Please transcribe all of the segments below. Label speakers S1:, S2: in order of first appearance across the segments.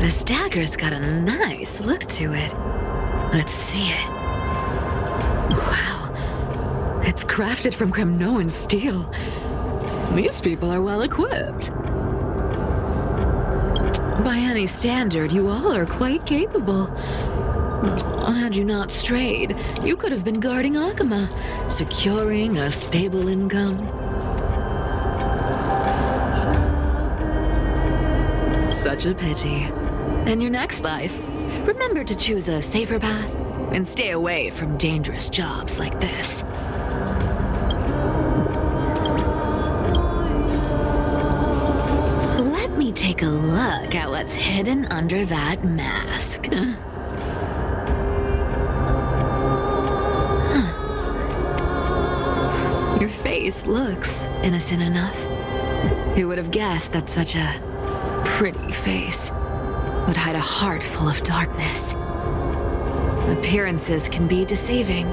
S1: This dagger's got a nice look to it. Let's see it. Wow. It's crafted from Kremnoan steel. These people are well equipped. By any standard, you all are quite capable. Had you not strayed, you could have been guarding Akama, securing a stable income. Such a pity. In your next life, remember to choose a safer path and stay away from dangerous jobs like this. Let me take a look at what's hidden under that mask. Your face looks innocent enough. Who would have guessed that such a pretty face would hide a heart full of darkness? Appearances can be deceiving.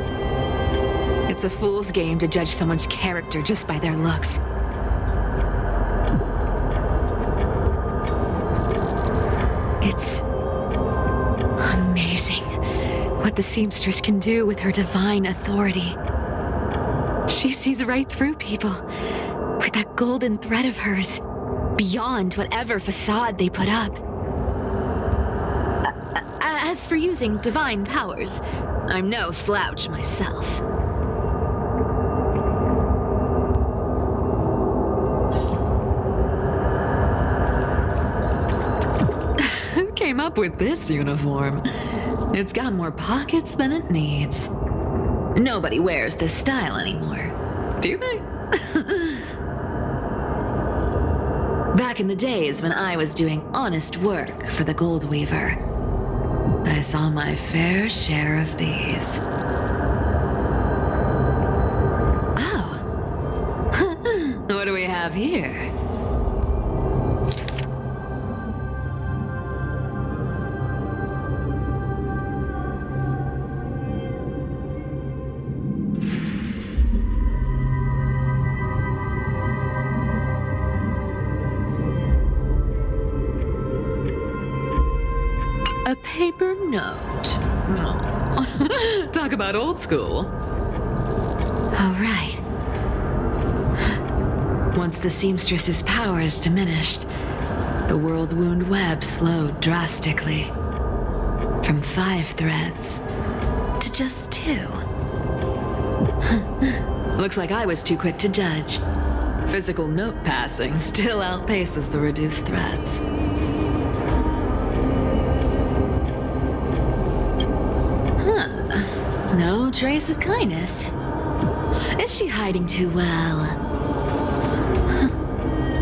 S1: It's a fool's game to judge someone's character just by their looks. It's amazing what the seamstress can do with her divine authority. She sees right through people with that golden thread of hers, beyond whatever facade they put up. As for using divine powers, I'm no slouch myself. Who came up with this uniform? It's got more pockets than it needs. Nobody wears this style anymore, do they? Back in the days when I was doing honest work for the Gold Weaver, I saw my fair share of these. Oh. What do we have here? A paper note. Oh. Talk about old school. Oh, right. Once the seamstress's powers diminished, the world wound web slowed drastically. From 5 threads to just 2. Looks like I was too quick to judge. Physical note passing still outpaces the reduced threads. No trace of kindness. Is she hiding too well?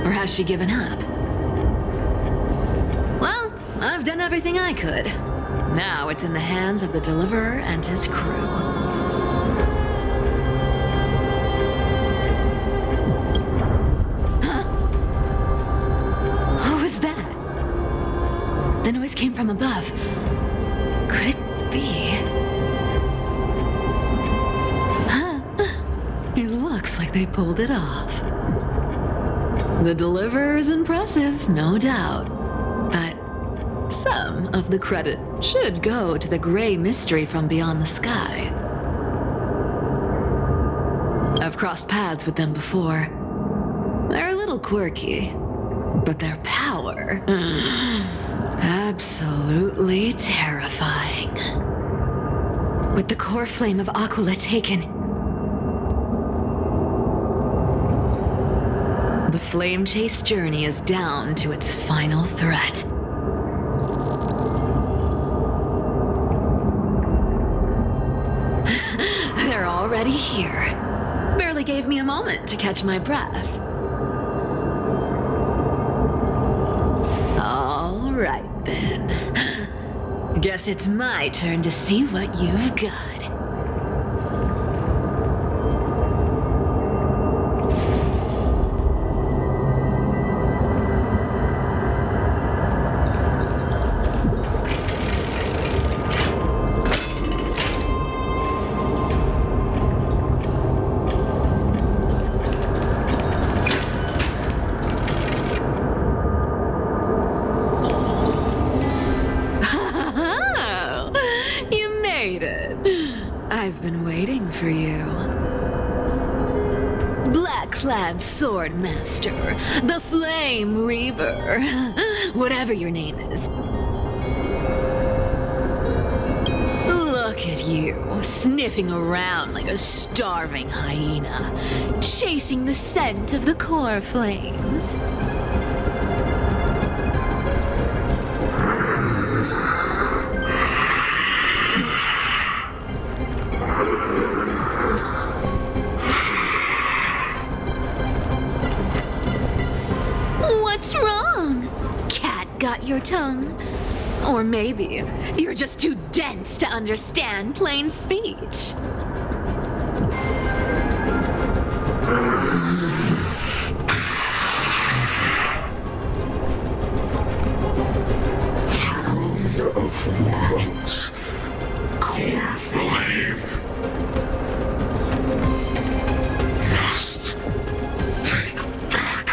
S1: Or has she given up? Well, I've done everything I could. Now it's in the hands of the Deliverer and his crew. Huh? What was that? The noise came from above. Could it be? Like they pulled it off. The Deliverer's impressive, no doubt. But some of the credit should go to the gray mystery from beyond the sky. I've crossed paths with them before. They're a little quirky, but their power, absolutely terrifying. With the core flame of Aquila taken, the flame chase journey is down to its final threat. They're already here. Barely gave me a moment to catch my breath. All right then. Guess it's my turn to see what you've got. I've been waiting for you. Black-clad sword master, the Flame Reaver, whatever your name is. Look at you, sniffing around like a starving hyena, chasing the scent of the core flames. What's wrong? Cat got your tongue? Or maybe you're just too dense to understand plain speech.
S2: Throne of Worlds, core flame. Must take back.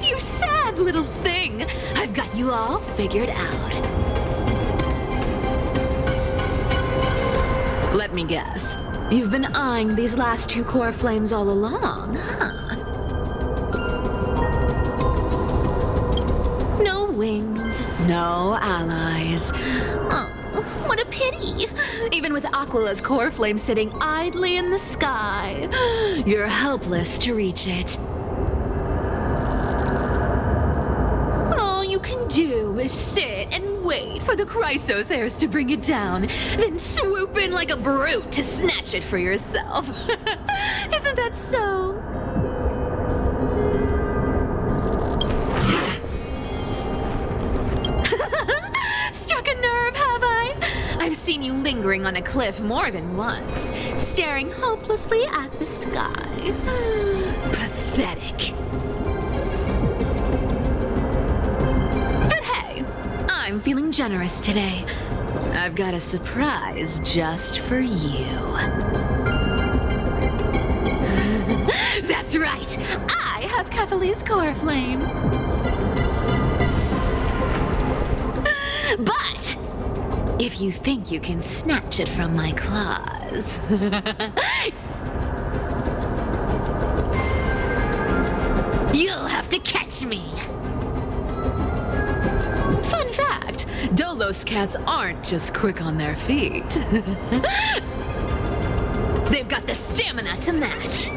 S1: You sad little thing! I've got you all figured out. Let me guess. You've been eyeing these last two core flames all along, huh? No wings, no allies. Oh, what a pity! Even with Aquala's core flame sitting idly in the sky, you're helpless to reach it. All you can do is sit and wait for the Chrysos heirs to bring it down, then swoop in like a brute to snatch it for yourself. Isn't that so? Struck a nerve, have I? I've seen you lingering on a cliff more than once, staring hopelessly at the sky. Pathetic. But hey, I'm feeling generous today. I've got a surprise just for you. That's right, I have Kephaly's core flame. But if you think you can snatch it from my claws, you'll have to catch me. Fun fact, Dolos cats aren't just quick on their feet. They've got the stamina to match.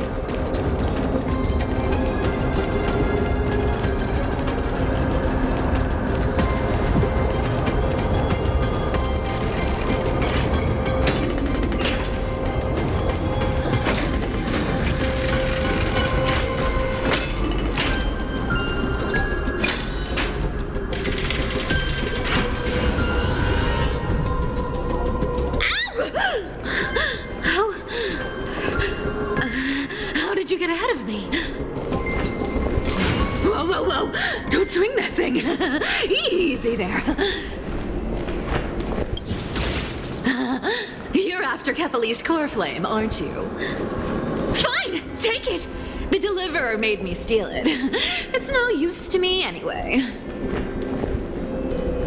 S1: How did you get ahead of me? Whoa, whoa, whoa! Don't swing that thing! Easy there. You're after Kephaly's core flame, aren't you? Fine! Take it! The deliverer made me steal it. It's no use to me anyway.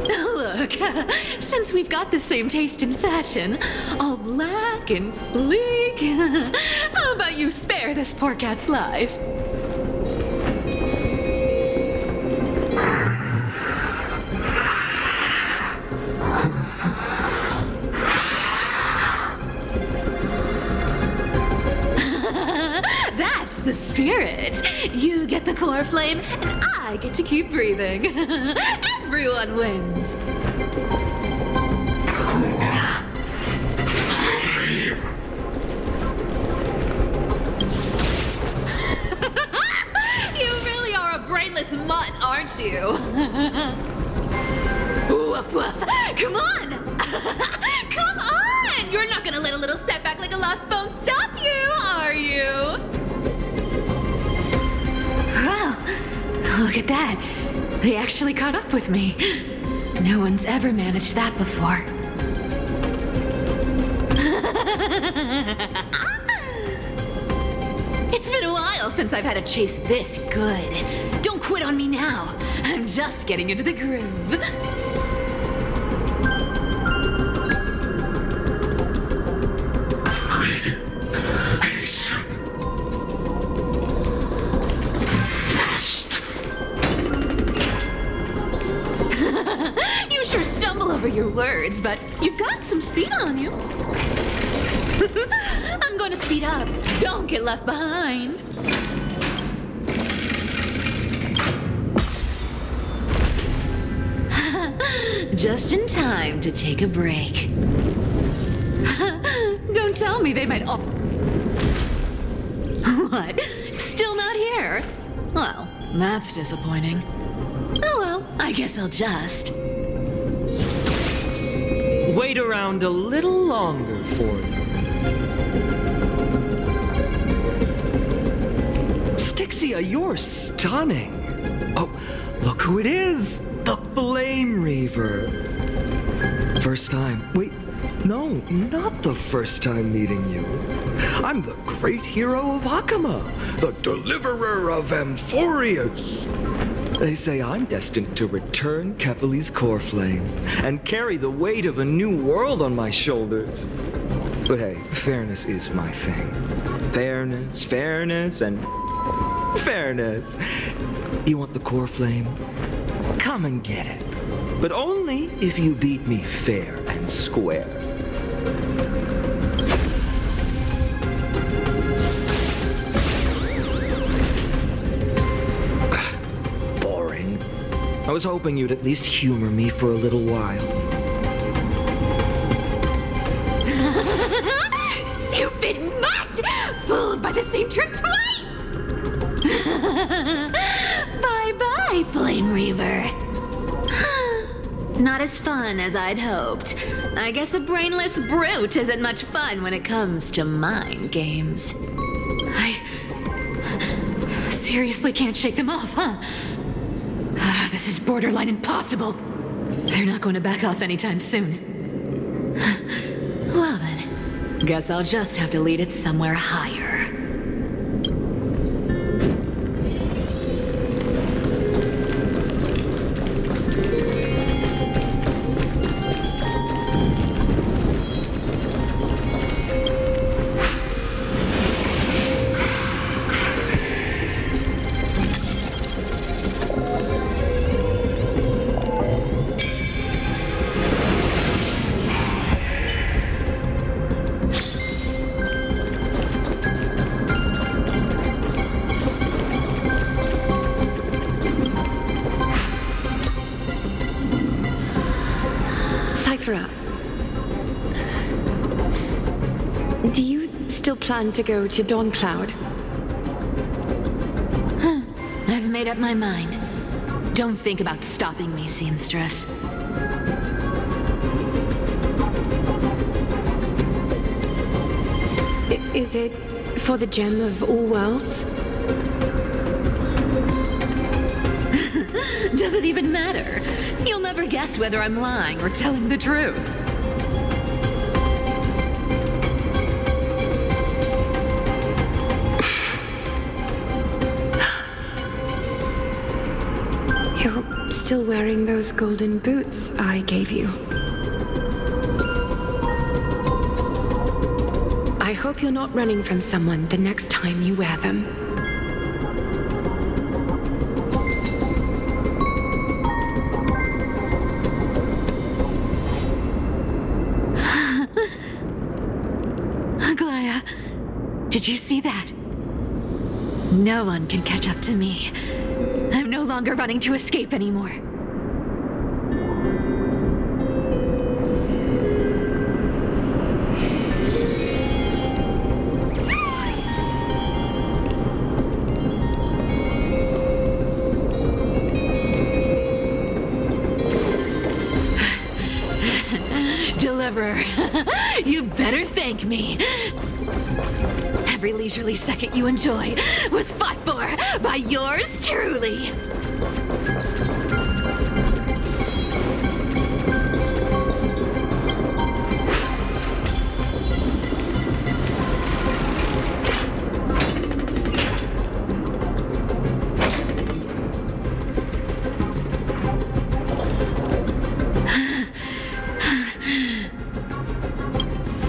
S1: Look, since we've got the same taste in fashion, all black and sleek, how about you spare this poor cat's life? That's the spirit. You get the core flame, and I get to keep breathing. Everyone wins. You really are a brainless mutt, aren't you? Woof woof. Come on! Come on! You're not gonna let a little setback like a lost bone stop you, are you? Wow, look at that. They actually caught up with me. No one's ever managed that before. It's been a while since I've had a chase this good. Don't quit on me now. I'm just getting into the groove. your words, but you've got some speed on you. I'm going to speed up. Don't get left behind. Just in time to take a break. Don't tell me they might all... What? Still not here? Well, that's disappointing. Oh well, I guess I'll just...
S3: Wait around a little longer for you. Styxia, you're stunning. Oh, look who it is. The Flame Reaver. First time. Wait, no, not the first time meeting you. I'm the great hero of Hakama, the deliverer of Amphoreus. They say I'm destined to return Kefali's core flame and carry the weight of a new world on my shoulders. But hey, fairness is my thing. Fairness, and fairness. You want the core flame? Come and get it. But only if you beat me fair and square. Boring. I was hoping you'd at least humor me for a little while.
S1: Stupid mutt! Fooled by the same trick twice! Bye-bye, Flame Reaver. Not as fun as I'd hoped. I guess a brainless brute isn't much fun when it comes to mind games. I seriously can't shake them off, huh? This is borderline impossible. They're not going to back off anytime soon. Well then, guess I'll just have to lead it somewhere higher.
S4: Do you still plan to go to Dawn Cloud?
S1: I've made up my mind. Don't think about stopping me, seamstress.
S4: Is it for the gem of all worlds?
S1: Does it even matter? You'll never guess whether I'm lying or telling the truth.
S4: You're still wearing those golden boots I gave you. I hope you're not running from someone the next time you wear them.
S1: Did you see that? No one can catch up to me. I'm no longer running to escape anymore. Deliverer, you better thank me. Every leisurely second you enjoy was fought for by yours truly.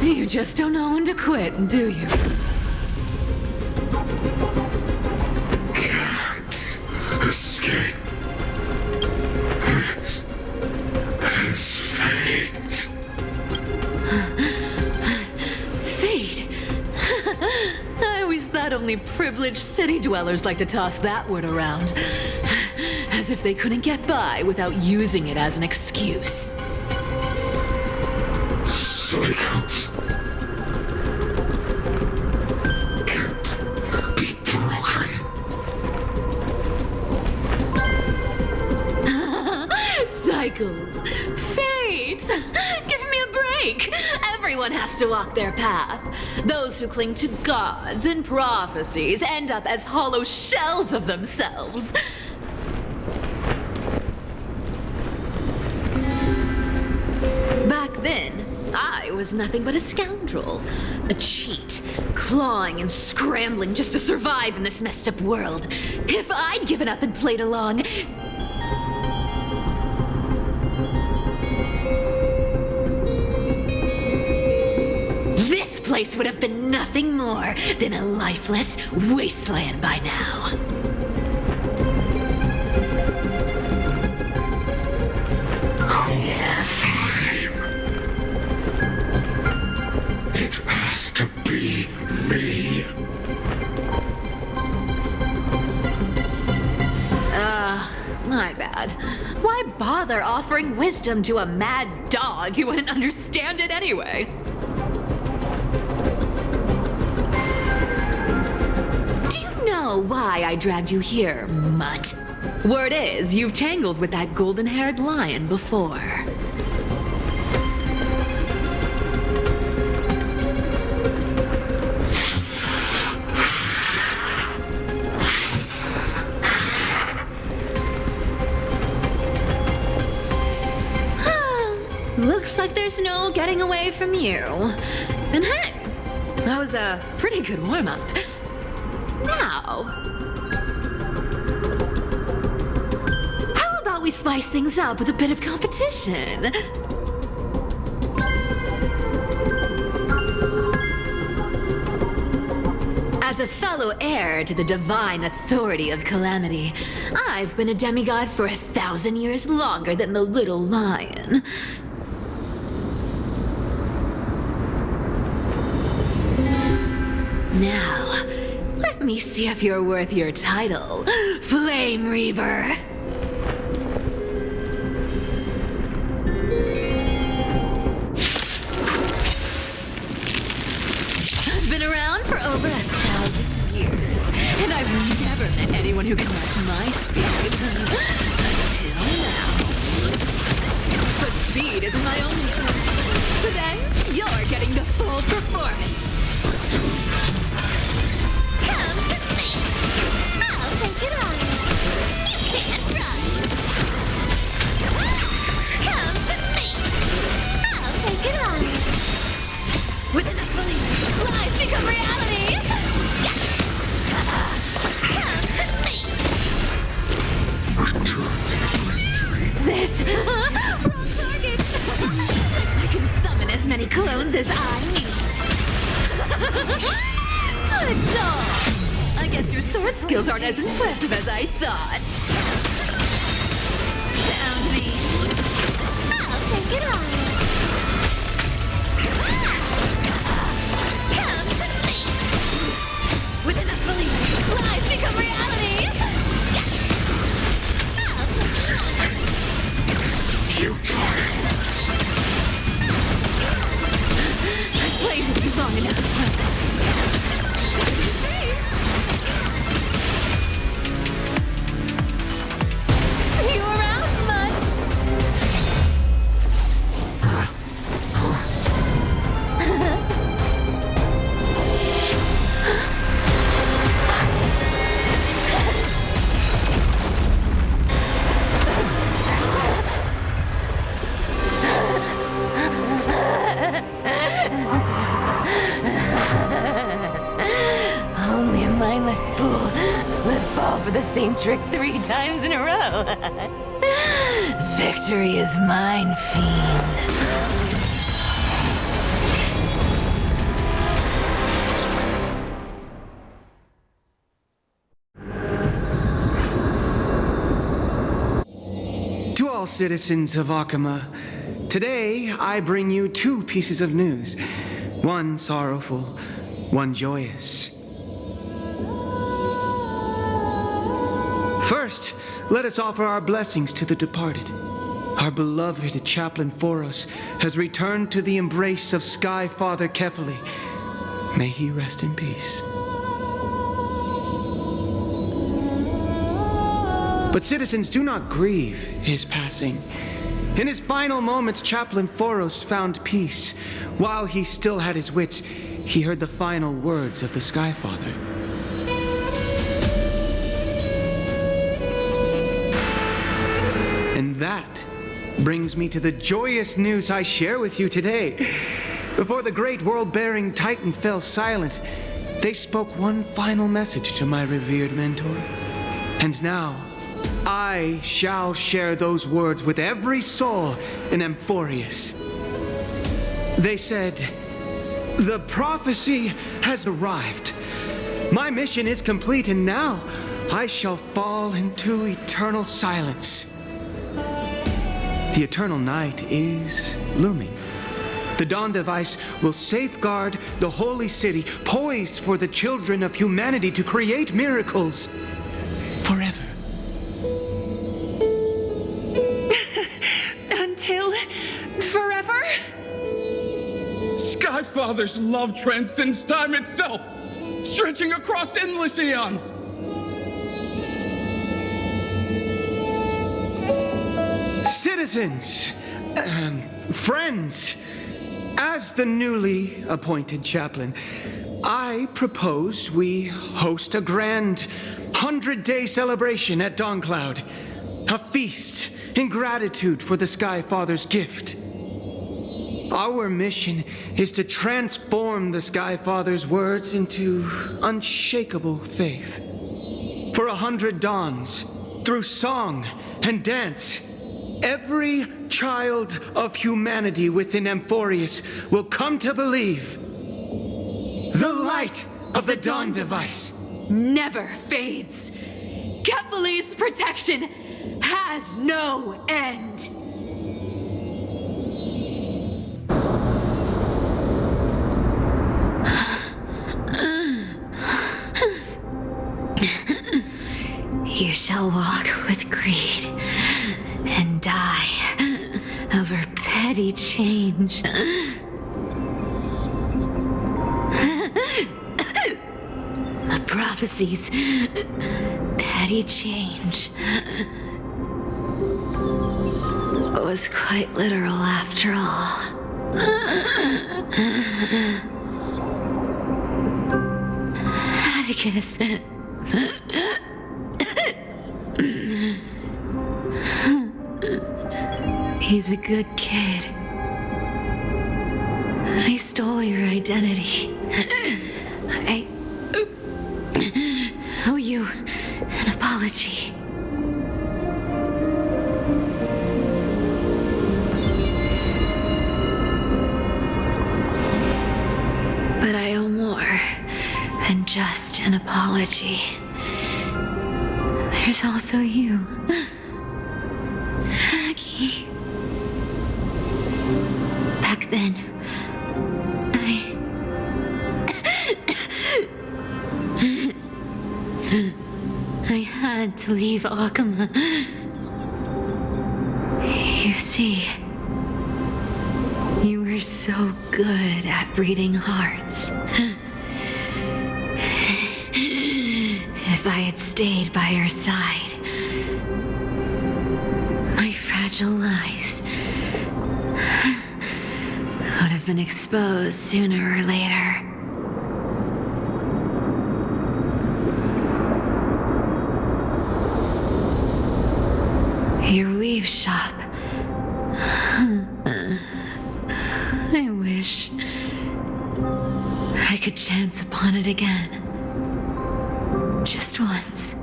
S1: You just don't know when to quit, do you?
S2: Escape. It is fate.
S1: Only privileged city dwellers like to toss that word around. As if they couldn't get by without using it as an excuse.
S2: Cycles can't be broken.
S1: Cycles. Fate. Give me a break. Everyone has to walk their path. Those who cling to gods and prophecies end up as hollow shells of themselves. Back then, I was nothing but a scoundrel. A cheat, clawing and scrambling just to survive in this messed up world. If I'd given up and played along, this place would have been nothing more than a lifeless wasteland by now.
S2: It has to be me.
S1: My bad. Why bother offering wisdom to a mad dog who wouldn't understand it anyway? Do you know why I dragged you here, mutt? Word is, you've tangled with that golden-haired lion before. Looks like there's no getting away from you. And hey, that was a pretty good warm-up. Now, how about we spice things up with a bit of competition? As a fellow heir to the divine authority of calamity, I've been a demigod for 1,000 years longer than the little lion. Now, let me see if you're worth your title, Flame Reaver. I've been around for over 1,000 years, and I've never met anyone who can match my speed. Until now. But speed isn't my only strength. Today, you're getting the full performance. Take it on. You can't run. Come to me. I'll take it on. With enough belief, lies become reality. Yes. Come to me. This wrong target. I can summon as many clones as I need. Good dog. I guess your sword skills aren't as impressive as I thought. Sound me. I'll take it on. Come to me. With enough belief, lies become reality. Yes. I'll take it on.
S2: Futile.
S1: I've played with you long enough. See you around, bud. Only a mindless fool would fall for the same trick 3 times in a row. Victory is mine, fiend.
S5: To all citizens of Akama, today I bring you 2 pieces of news. One sorrowful, one joyous. First, let us offer our blessings to the departed. Our beloved Chaplain Amphoreus has returned to the embrace of Sky Father Kefali. May he rest in peace. But citizens, do not grieve his passing. In his final moments, Chaplain Amphoreus found peace. While he still had his wits, he heard the final words of the Sky Father. And that brings me to the joyous news I share with you today. Before the great world-bearing Titan fell silent, they spoke one final message to my revered mentor. And now, I shall share those words with every soul in Amphoreus. They said, "The prophecy has arrived. My mission is complete, and now I shall fall into eternal silence." The eternal night is looming. The dawn device will safeguard the holy city, poised for the children of humanity to create miracles forever.
S4: Until forever?
S6: Skyfather's love transcends time itself, stretching across endless eons.
S5: Citizens, friends, as the newly appointed chaplain, I propose we host a grand 100-day celebration at Dawncloud. A feast in gratitude for the Sky Father's gift. Our mission is to transform the Sky Father's words into unshakable faith. For 100 dawns, through song and dance, every child of humanity within Amphoreus will come to believe the light of the dawn device
S1: Never fades. Kefali's protection has no end.
S7: You shall walk with greed and die over petty change. The prophecies, petty change, was quite literal after all. Atticus. He's a good kid. I stole your identity. I owe you an apology. But I owe more than just an apology. There's also you. Aggie. Back then, I had to leave Akama. You see, you were so good at breeding hearts. If I had stayed by your side, my fragile lies would have been exposed sooner or later. Your weave shop. I wish I could chance upon it again. Just once.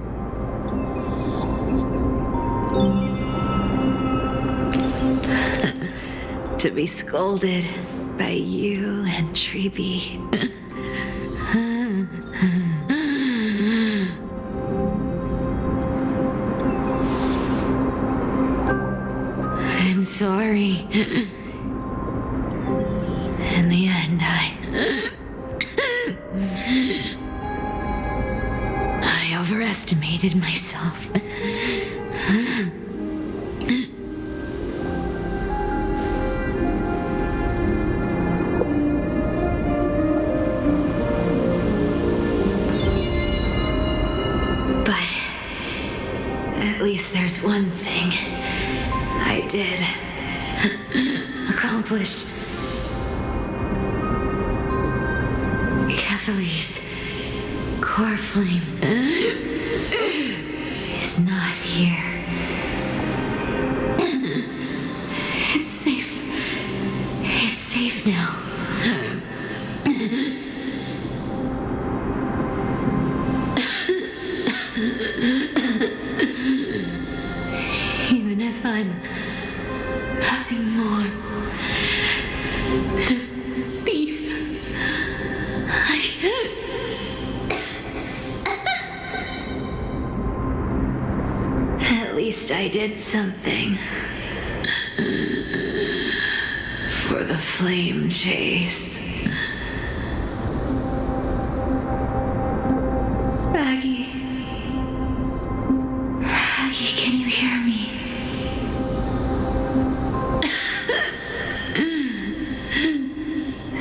S7: To be scolded by you and Treeby. I'm sorry. In the end, I overestimated myself. there's one thing I did accomplish. Kephaly's core flame is not here. It's safe. It's safe now. Even if I'm nothing more than a thief, at least I did something for the flame chase. Maggie, can you hear me?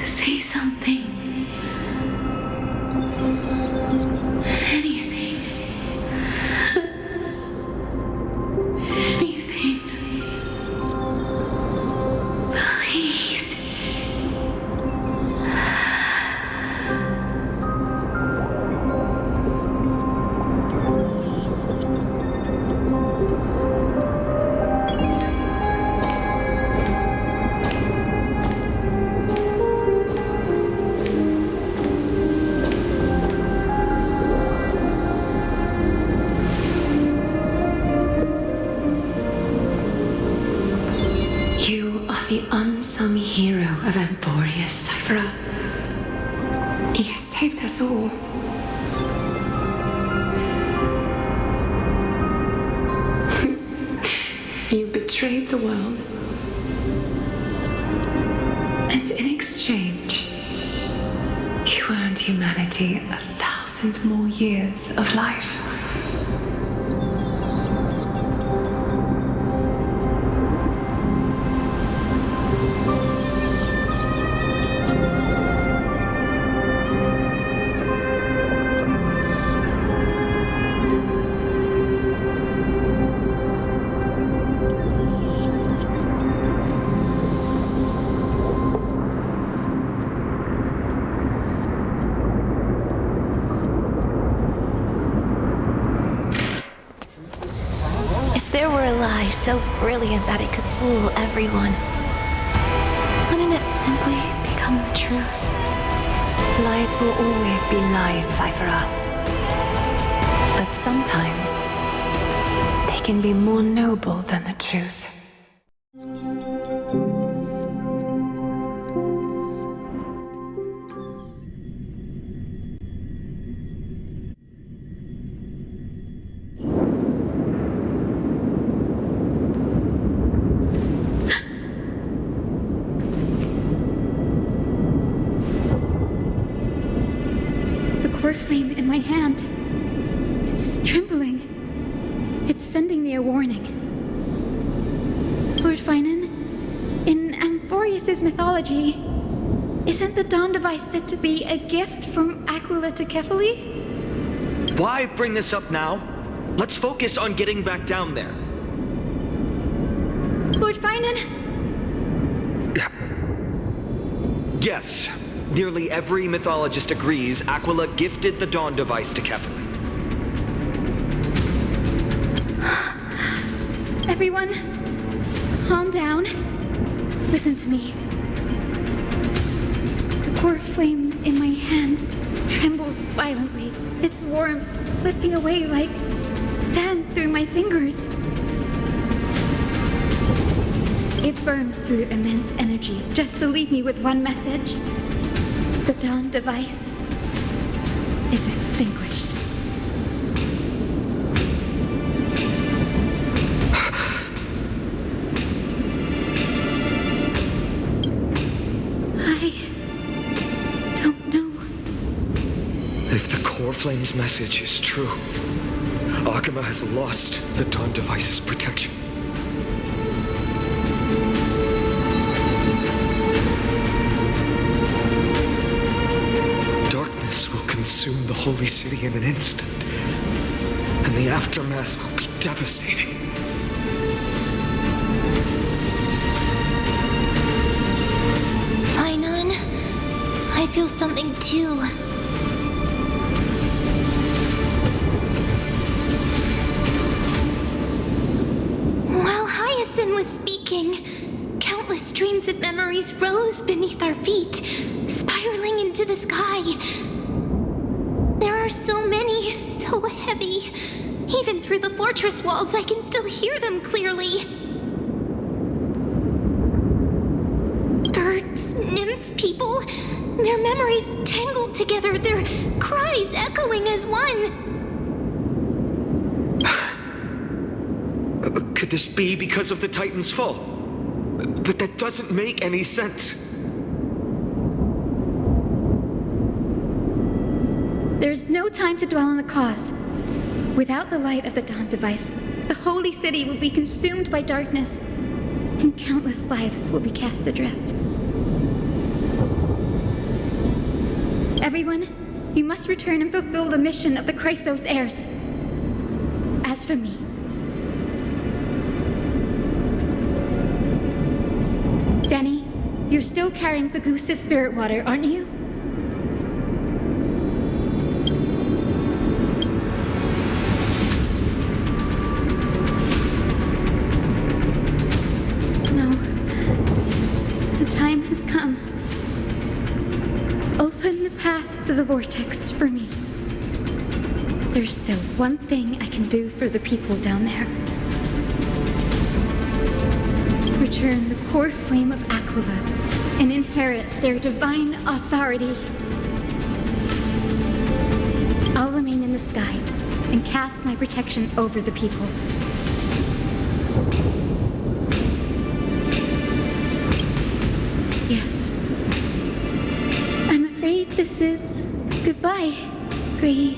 S7: Say something. Anything. Anything. Please. You are the unsung hero of Amphoreus IX. You saved us all. You betrayed the world. And in exchange, you earned humanity 1,000 more years of life.
S8: There were a lie so brilliant that it could fool everyone. Wouldn't it simply become the truth?
S4: Lies will always be lies, Cyphera. But sometimes they can be more noble than the truth.
S9: Core flame in my hand. It's trembling. It's sending me a warning. Lord Finan, in Amphoreus' mythology, isn't the Dawn device said to be a gift from Aquila to Kephaly?
S3: Why bring this up now? Let's focus on getting back down there.
S9: Lord Finan?
S3: Yes. Nearly every mythologist agrees Aquila gifted the Dawn device to Kephaly.
S9: Everyone, calm down. Listen to me. The core flame in my hand trembles violently. Its warmth slipping away like sand through my fingers. It burns through immense energy just to leave me with one message. The Dawn device is extinguished. I don't know.
S3: If the core flame's message is true, Akima has lost the Dawn device's protection. Consume the holy city in an instant, and the aftermath will be devastating.
S8: feel something too. While Hyacinth was speaking, countless streams of memories rose beneath our feet, spiraling into the sky. There are so many, so heavy. Even through the fortress walls, I can still hear them clearly. Birds, nymphs, people, their memories tangled together, their cries echoing as one.
S3: Could this be because of the Titan's fall? But that doesn't make any sense.
S9: There's no time to dwell on the cause. Without the light of the dawn device, the holy city will be consumed by darkness, and countless lives will be cast adrift. Everyone, you must return and fulfill the mission of the Chrysos heirs. As for me, Denny, you're still carrying the goose's spirit water, aren't you? No. The time has come. Open the path to the vortex for me. There's still one thing I can do for the people down there. Return the core flame of Aquila and inherit their divine authority. I'll remain in the sky and cast my protection over the people. Yes. I'm afraid this is goodbye, Gray.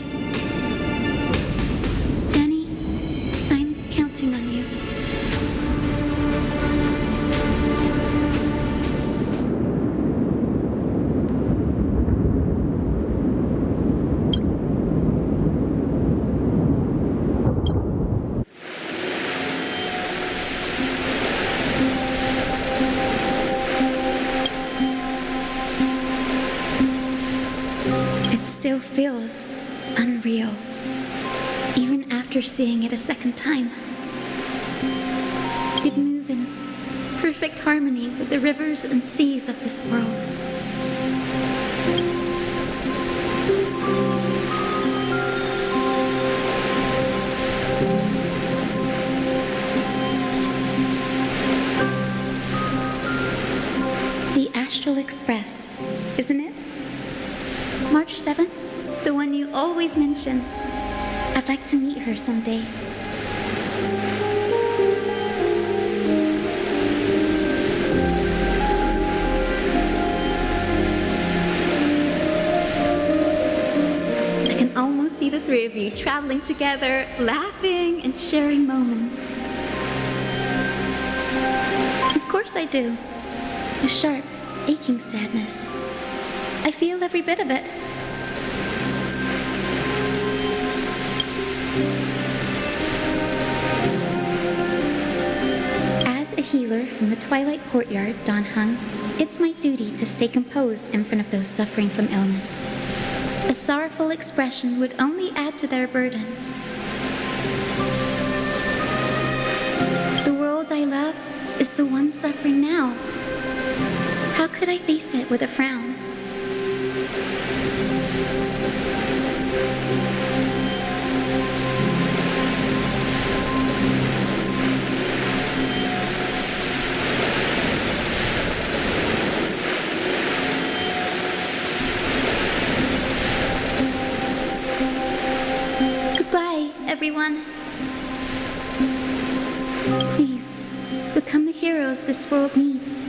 S9: Danny, I'm counting on you. It still feels unreal, even after seeing it a second time. You'd move in perfect harmony with the rivers and seas of this world. The Astral Express, isn't it? March 7th, the one you always mention. I'd like to meet her someday. I can almost see the three of you traveling together, laughing and sharing moments. Of course I do. A sharp, aching sadness. I feel every bit of it. As a healer from the Twilight Courtyard, Dawn Hung, it's my duty to stay composed in front of those suffering from illness. A sorrowful expression would only add to their burden. The world I love is the one suffering now. How could I face it with a frown? Goodbye, everyone. Please, become the heroes this world needs.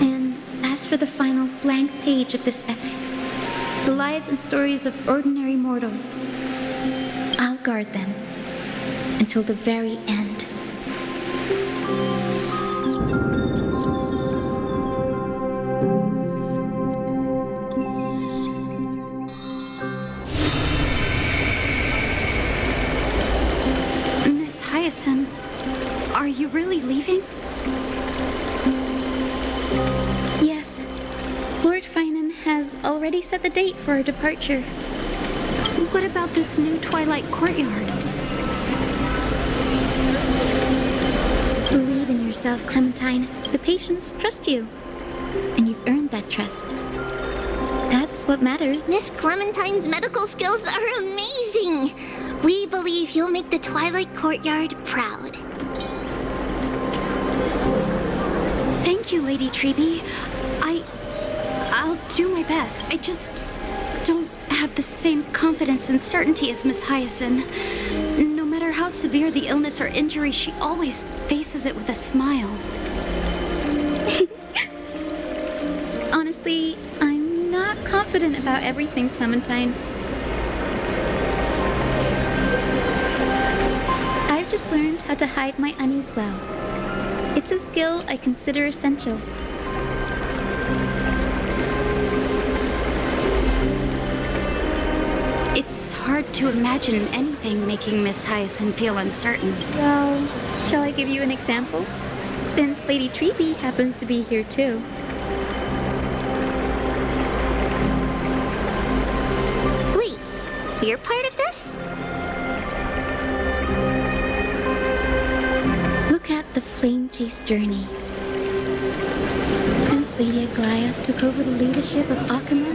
S9: And as for the final blank page of this epic, the lives and stories of ordinary mortals, I'll guard them until the very end. Miss Hyacinth, are you really leaving? Yes. Lord Finan has already set the date for our departure.
S10: What about this new Twilight Courtyard?
S9: Believe in yourself, Clementine. The patients trust you. And you've earned that trust. That's what matters.
S8: Miss Clementine's medical skills are amazing. We believe you'll make the Twilight Courtyard proud.
S10: Thank you, Lady Treby. I'll do my best. I just don't have the same confidence and certainty as Miss Hyacinth. No matter how severe the illness or injury, she always faces it with a smile.
S9: Honestly, I'm not confident about everything, Clementine. I've just learned how to hide my unease well. It's a skill I consider essential.
S10: It's hard to imagine anything making Miss Hyacinth feel uncertain.
S9: Well, shall I give you an example? Since Lady Treby happens to be here too.
S8: Wait, you're part of this?
S9: Look at the Flame Chase journey. Since Lady Aglaia took over the leadership of Akama,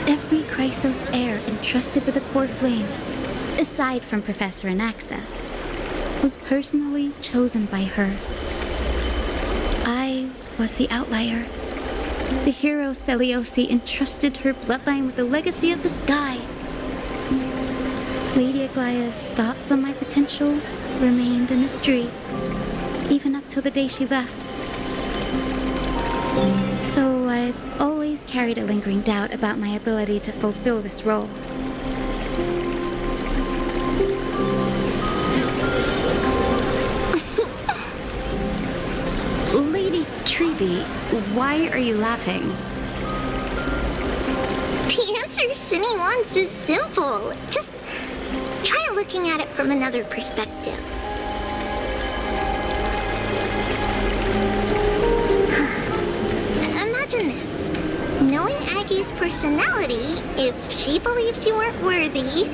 S9: every Chrysos heir entrusted with the core flame, aside from Professor Anaxa, was personally chosen by her. I was the outlier. The hero Celiosi entrusted her bloodline with the legacy of the sky. Lady Aglaia's thoughts on my potential remained a mystery, even up till the day she left. So I've always carried a lingering doubt about my ability to fulfill this role.
S10: Lady Treby, why are you laughing?
S8: The answer Cindy wants is simple. Just try looking at it from another perspective. Imagine this. Knowing Aggie's personality, if she believed you weren't worthy,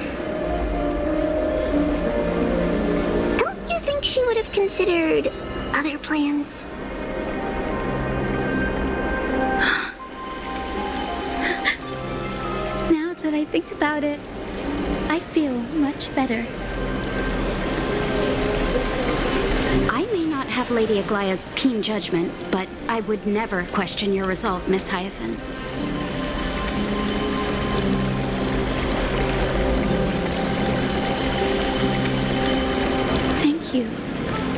S8: don't you think she would have considered other plans?
S9: Now that I think about it, I feel much better.
S10: I may not have Lady Aglaia's keen judgment, but I would never question your resolve, Miss Hyacinth.
S9: Thank you,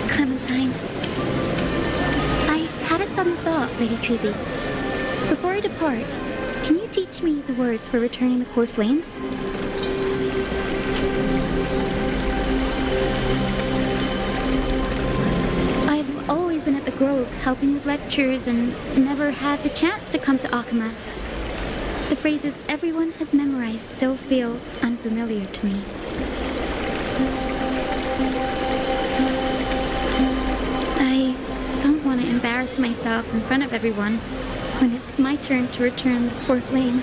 S9: Clementine. I had a sudden thought, Lady Treby. Before I depart, can you teach me the words for returning the core flame? I've always been at the Grove helping with lectures and never had the chance to come to Akama. The phrases everyone has memorized still feel unfamiliar to me. I don't want to embarrass myself in front of everyone when it's my turn to return the core flame.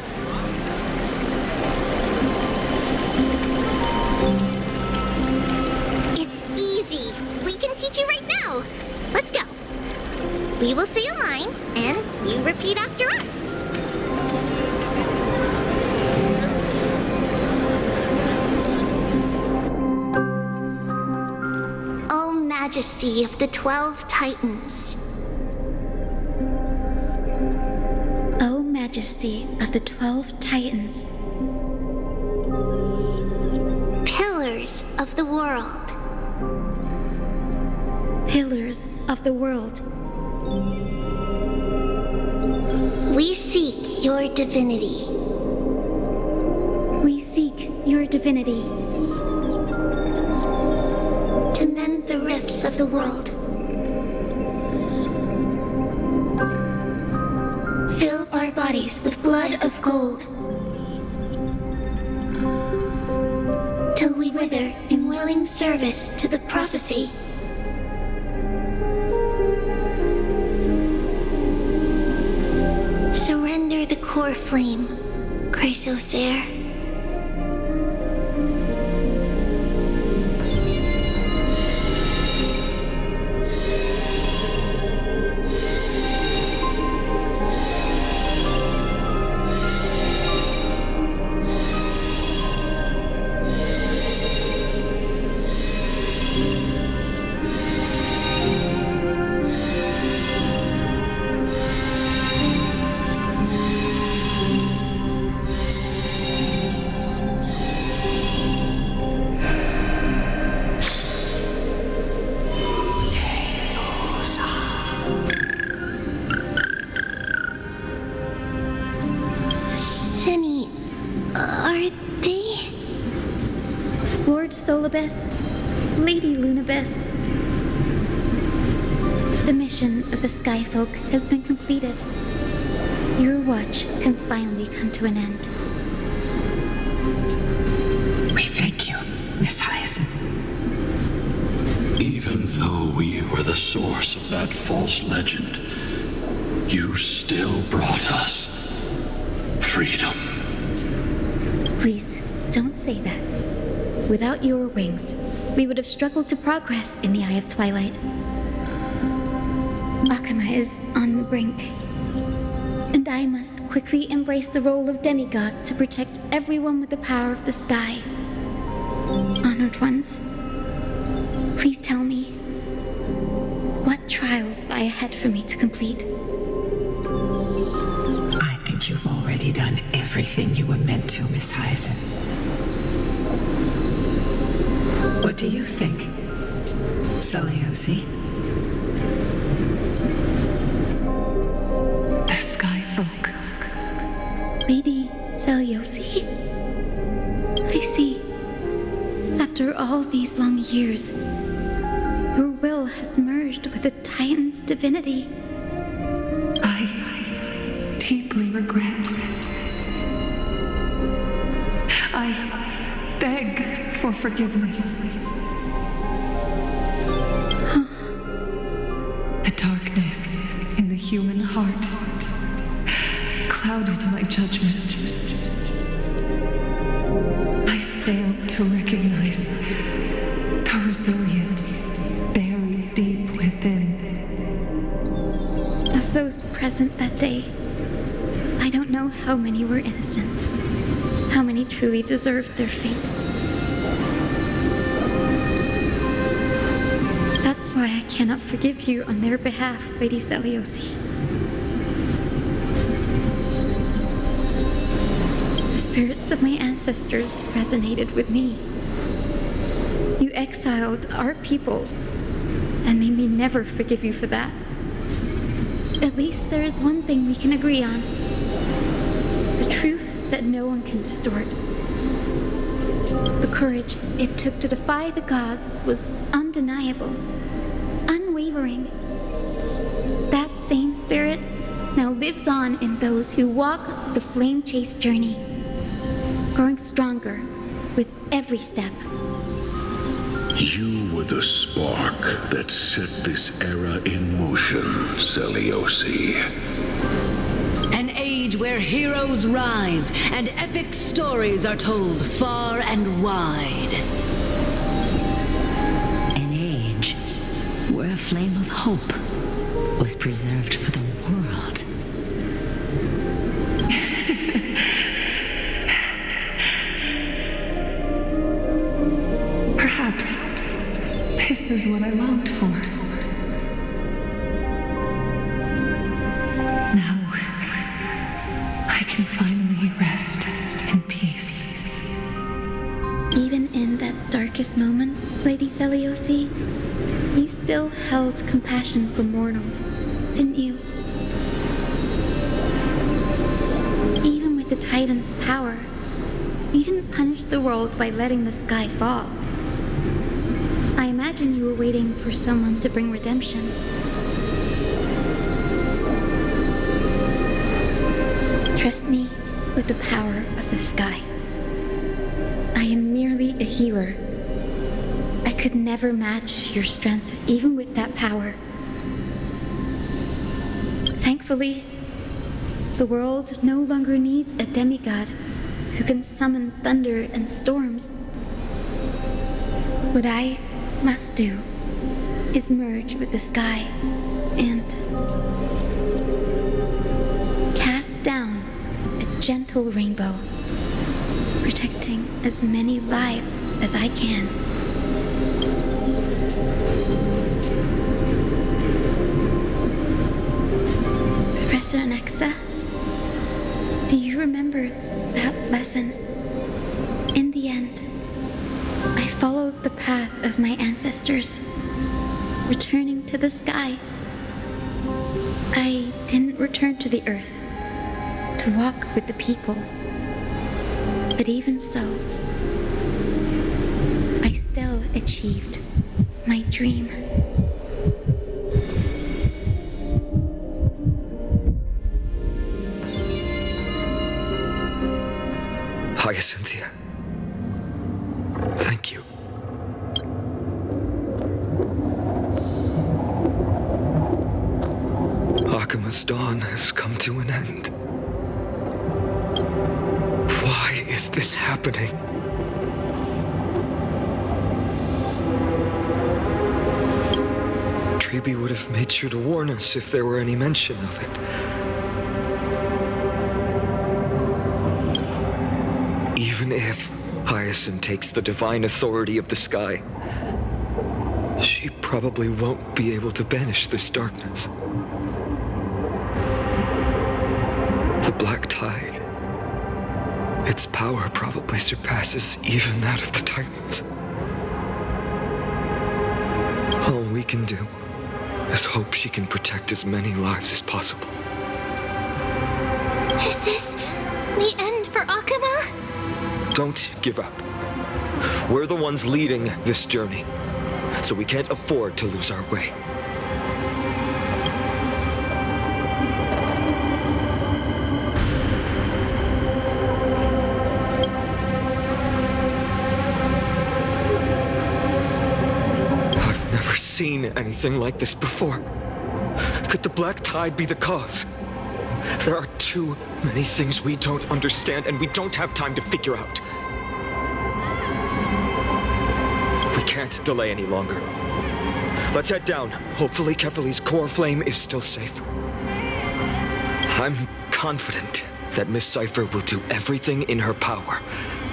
S8: It's easy. We can teach you right now. Let's go. We will say a line, and you repeat after us. O Majesty of the 12 Titans.
S9: O Majesty of the 12 Titans.
S8: Pillars of the world.
S9: Pillars of the world.
S8: We seek your divinity.
S9: We seek your divinity.
S8: To mend the rifts of the world. Fill our bodies with blood of gold. Till we wither in willing service to the prophecy. Surrender the core power flame, Chrysosaur.
S9: Solibus, Lady Lunabis. The mission of the Skyfolk has been completed. Your watch can finally come to an end.
S11: We thank you, Miss Hyacinth.
S2: Even though you were the source of that false legend, you still brought us freedom.
S9: Please, don't say that. Without your wings, we would have struggled to progress in the Eye of Twilight. Akama is on the brink, and I must quickly embrace the role of demigod to protect everyone with the power of the sky. Honored ones, please tell me, what trials lie ahead for me to complete?
S11: I think you've already done everything you were meant to, Miss Hyacinth. What do you think, Seliosi? The Skyfolk.
S9: Lady Seliosi? I see. After all these long years, your will has merged with the Titan's divinity.
S11: I deeply regret. I beg for forgiveness. The darkness in the human heart clouded my judgment. I failed to recognize the resilience buried deep within.
S9: Of those present that day, I don't know how many were innocent, how many truly deserved their fate. That's why I cannot forgive you on their behalf, Lady Seliosi. The spirits of my ancestors resonated with me. You exiled our people, and they may never forgive you for that. At least there is one thing we can agree on. The truth that no one can distort. The courage it took to defy the gods was undeniable, unwavering. That same spirit now lives on in those who walk the flame-chased journey, growing stronger with every step.
S2: You were the spark that set this era in motion, Seliosi.
S12: An age where heroes rise and epic stories are told far and wide. An age where a flame of hope was preserved for the world.
S11: Perhaps this is what I longed for. Now, I can finally rest in peace.
S9: Even in that darkest moment, Lady Seliosi, you still held compassion for mortals, didn't you? Even with the Titan's power, you didn't punish the world by letting the sky fall. I imagine you were waiting for someone to bring redemption. Trust me with the power of the sky. I am merely a healer. I could never match your strength, even with that power. Thankfully, The world no longer needs a demigod who can summon thunder and storms. What I must do is merge with the sky and cast down a gentle rainbow, protecting as many lives as I can. Professor Anaxa, do you remember that lesson? In the end, I followed the path of my ancestors, returning to the sky. I didn't return to the earth to walk with the people. But even so, I still achieved my dream.
S3: Hyacinthia. Thank you. Akima's dawn has come to an end. Why is this happening? Treeby would have made sure to warn us if there were any mention of it. Even if Hyacinth takes the divine authority of the sky, she probably won't be able to banish this darkness. The Black Tide, its power probably surpasses even that of the Titans. All we can do is hope she can protect as many lives as possible.
S8: Is this the end for Akuma?
S3: Don't give up. We're the ones leading this journey, so we can't afford to lose our way. I've never seen anything like this before. Could the Black Tide be the cause? There are too many things we don't understand, and we don't have time to figure out. We can't delay any longer. Let's head down. Hopefully Kefali's core flame is still safe. I'm confident that Miss Cypher will do everything in her power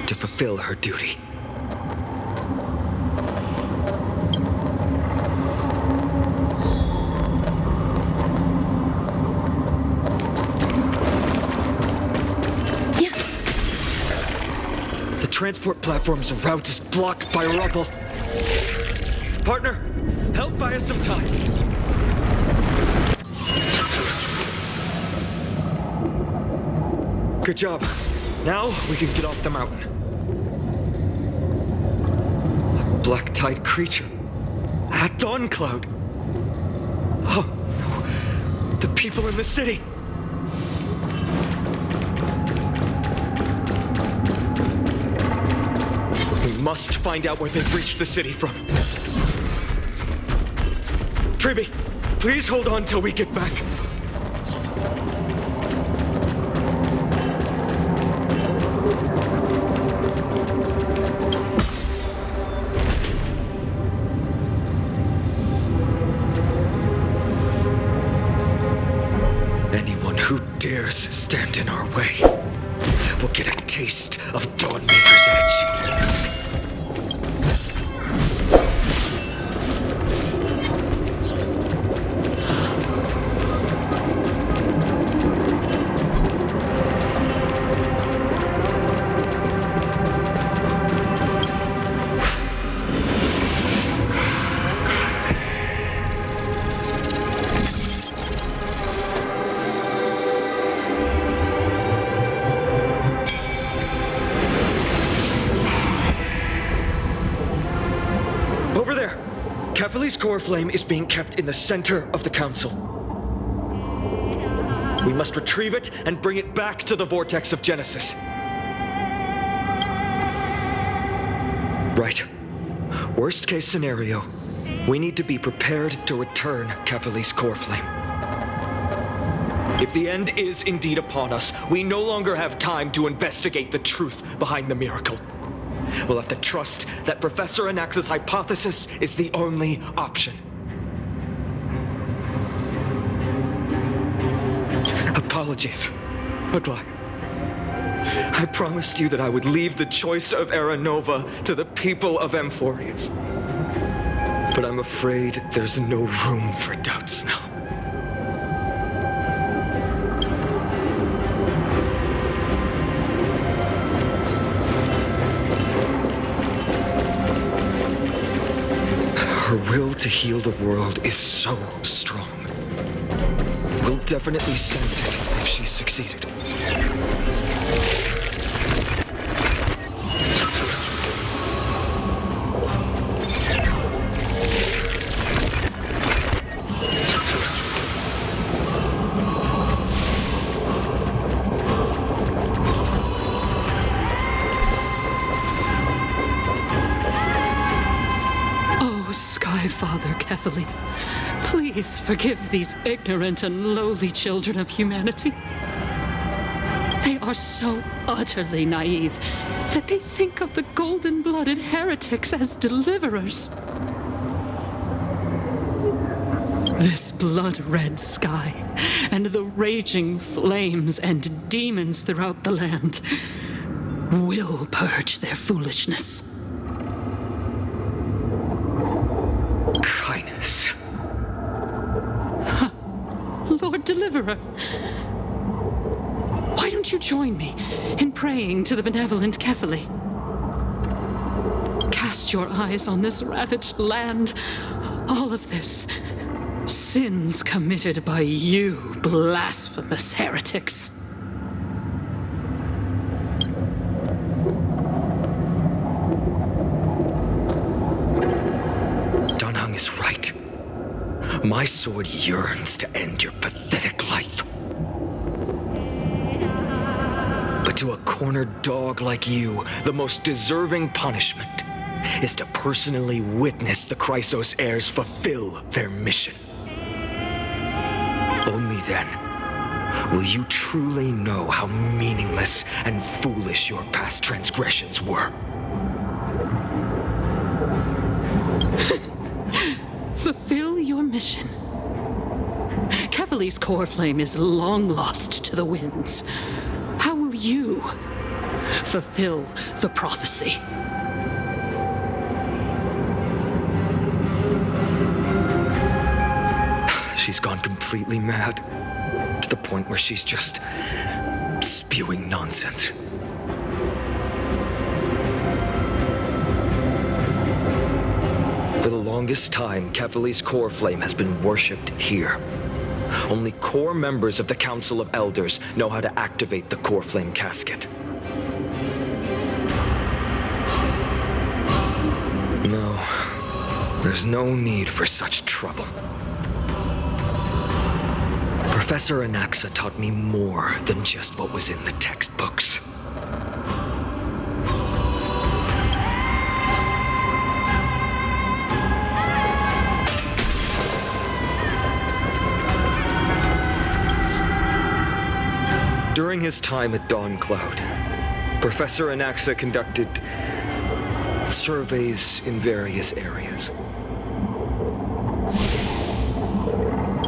S3: to fulfill her duty. Transport platform's route is blocked by rubble. Partner, help buy us some time. Good job. Now we can get off the mountain. A Black Tide creature. A dawn cloud. Oh no. The people in the city. We must find out where they've reached the city from. Treeby, please hold on till we get back. Anyone who dares stand in our way will get a taste of Dawnmaker's Edge. Kefali's core flame is being kept in the center of the council. We must retrieve it and bring it back to the vortex of Genesis. Right. Worst case scenario, we need to be prepared to return Kefali's core flame. If the end is indeed upon us, we no longer have time to investigate the truth behind the miracle. We'll have to trust that Professor Anax's hypothesis is the only option. Apologies, Aglaia. I promised you that I would leave the choice of Era Nova to the people of Amphoreus. But I'm afraid there's no room for doubts now. Her will to heal the world is so strong. We'll definitely sense it if she's succeeded.
S1: Father Kethely, please forgive these ignorant and lowly children of humanity. They are so utterly naive that they think of the golden-blooded heretics as deliverers. This blood-red sky and the raging flames and demons throughout the land will purge their foolishness.
S3: Kindness.
S1: Lord Deliverer, why don't you join me in praying to the benevolent Kethely? Cast your eyes on this ravaged land. All of this, sins committed by you, blasphemous heretics.
S3: Is right. My sword yearns to end your pathetic life. But to a cornered dog like you, the most deserving punishment is to personally witness the Chrysos heirs fulfill their mission. Only then will you truly know how meaningless and foolish your past transgressions were.
S1: Fulfill your mission. Kethely's core flame is long lost to the winds. How will you fulfill the prophecy?
S3: She's gone completely mad, to the point where she's just spewing nonsense. For the longest time, Kethely's core flame has been worshipped here. Only core members of the Council of Elders know how to activate the core flame casket. No, there's no need for such trouble. Professor Anaxa taught me more than just what was in the textbooks. During his time at Dawn Cloud, Professor Anaxa conducted surveys in various areas.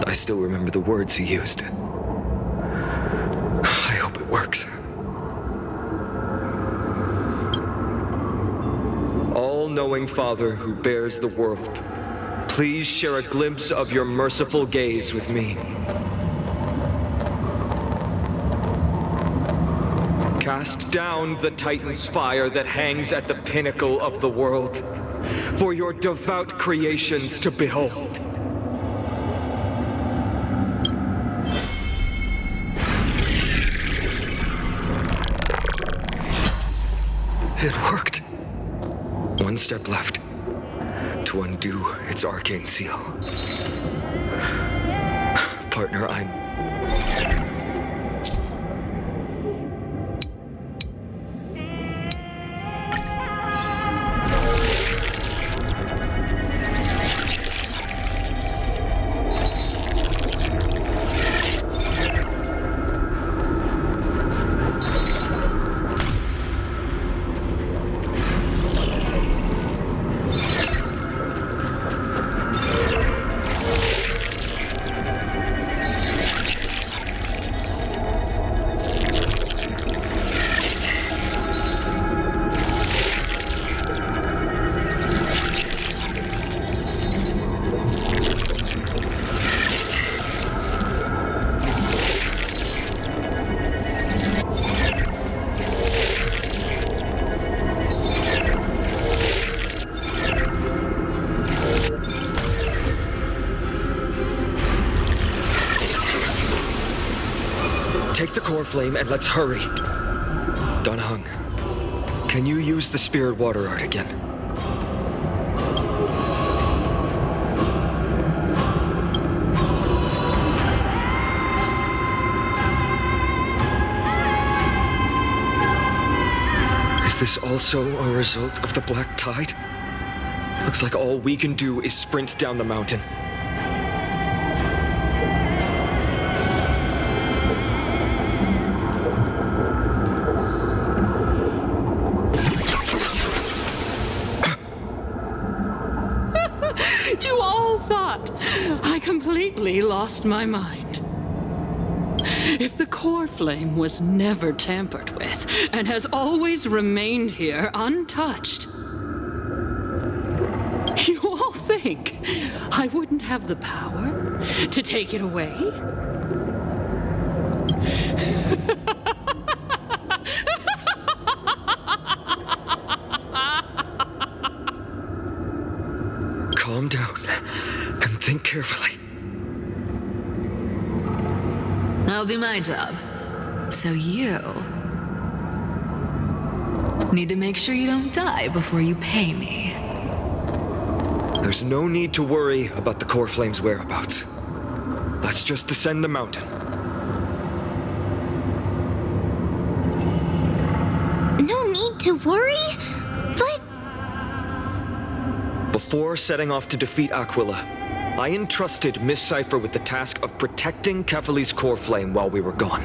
S3: I still remember the words he used. I hope it works. All-knowing Father who bears the world, please share a glimpse of your merciful gaze with me. Cast down the Titan's fire that hangs at the pinnacle of the world, for your devout creations to behold. It worked. One step left to undo its arcane seal. Partner, take the core flame and let's hurry. Donahung, can you use the spirit water art again? Is this also a result of the black tide? Looks like all we can do is sprint down the mountain.
S1: You all thought I completely lost my mind. If the core flame was never tampered with and has always remained here untouched, you all think I wouldn't have the power to take it away?
S3: Calm down and think carefully.
S1: I'll do my job. So you need to make sure you don't die before you pay me.
S3: There's no need to worry about the core flame's whereabouts. Let's just descend the mountain.
S8: No need to worry? But...
S3: Before setting off to defeat Aquila, I entrusted Miss Cipher with the task of protecting Kefali's core flame while we were gone.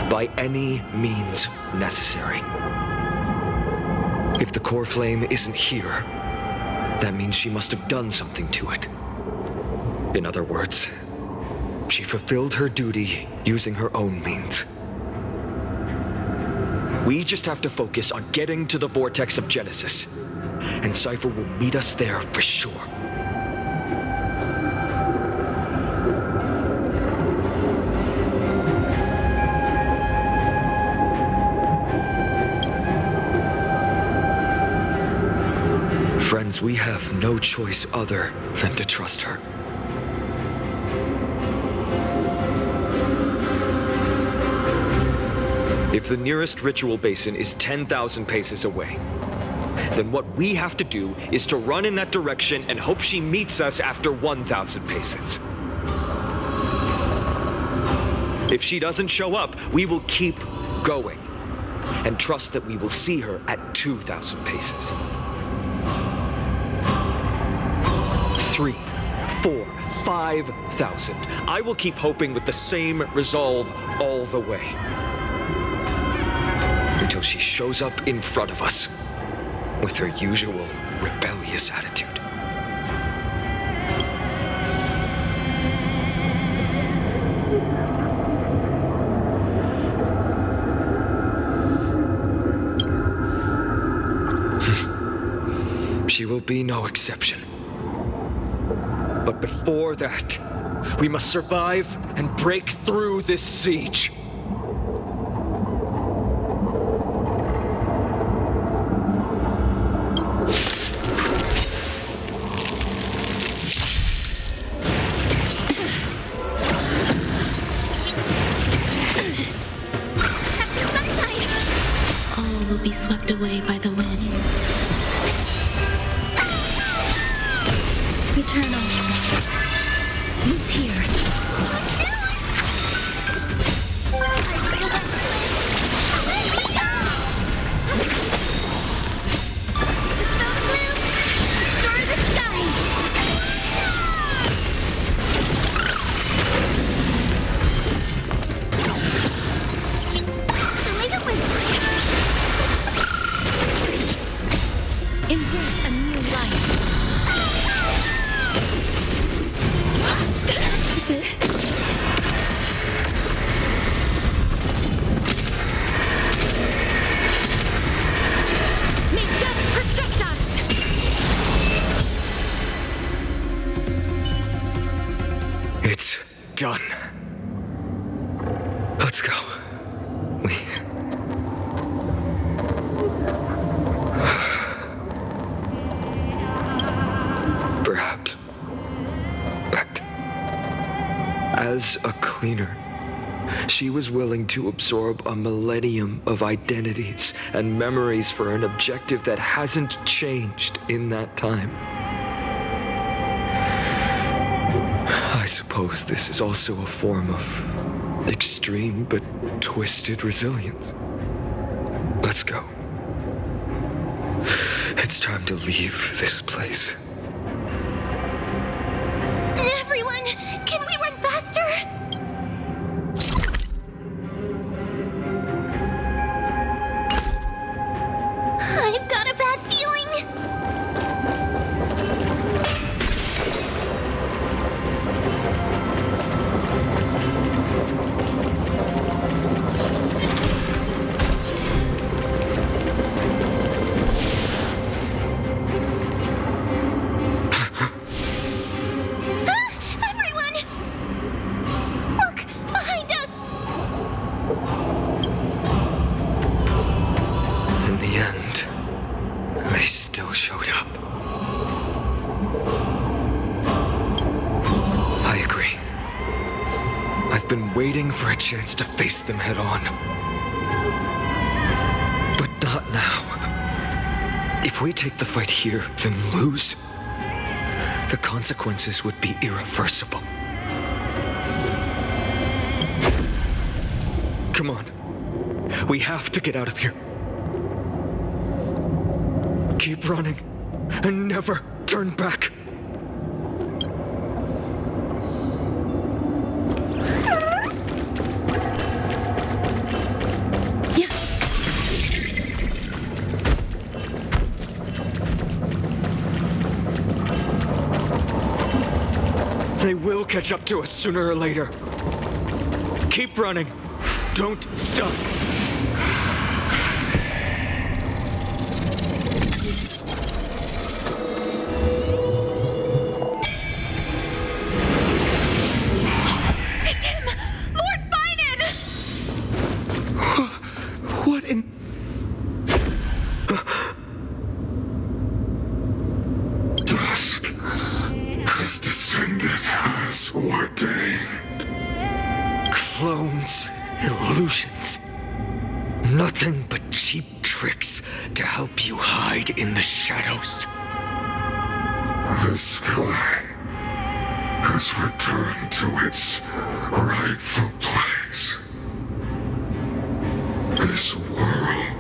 S3: By any means necessary. If the core flame isn't here, that means she must have done something to it. In other words, she fulfilled her duty using her own means. We just have to focus on getting to the vortex of Genesis, and Cipher will meet us there for sure. Friends, we have no choice other than to trust her. If the nearest ritual basin is 10,000 paces away, then what we have to do is to run in that direction and hope she meets us after 1,000 paces. If she doesn't show up, we will keep going and trust that we will see her at 2,000 paces. 3, 4, 5,000. I will keep hoping with the same resolve all the way. Until she shows up in front of us with her usual rebellious attitude. She will be no exception. But before that, we must survive and break through this siege.
S9: All will be swept away by the wind. Eternal. Who's here? Embrace a new life. May death protect us!
S3: It's done. Let's go. Perhaps. But as a cleaner She was willing to absorb a millennium of identities and memories for an objective that hasn't changed in that time. I suppose this is also a form of extreme but twisted resilience. Let's go. It's time to leave this place.
S8: Everyone, can we run faster? I've got a bad feeling. Everyone! Look, behind us!
S3: In the end, they still showed up. I agree. I've been waiting for a chance to face them head on. But not now. If we take the fight here, then lose, the consequences would be irreversible. Come on. We have to get out of here. Keep running and never turn back. They will catch up to us sooner or later. Keep running. Don't stop.
S10: It's him! Lord Finan!
S3: What in...
S2: Dusk has descended as ordained.
S3: Clones, illusions. Nothing but cheap tricks to help you hide in the shadows.
S2: The sky has returned to its rightful place. This world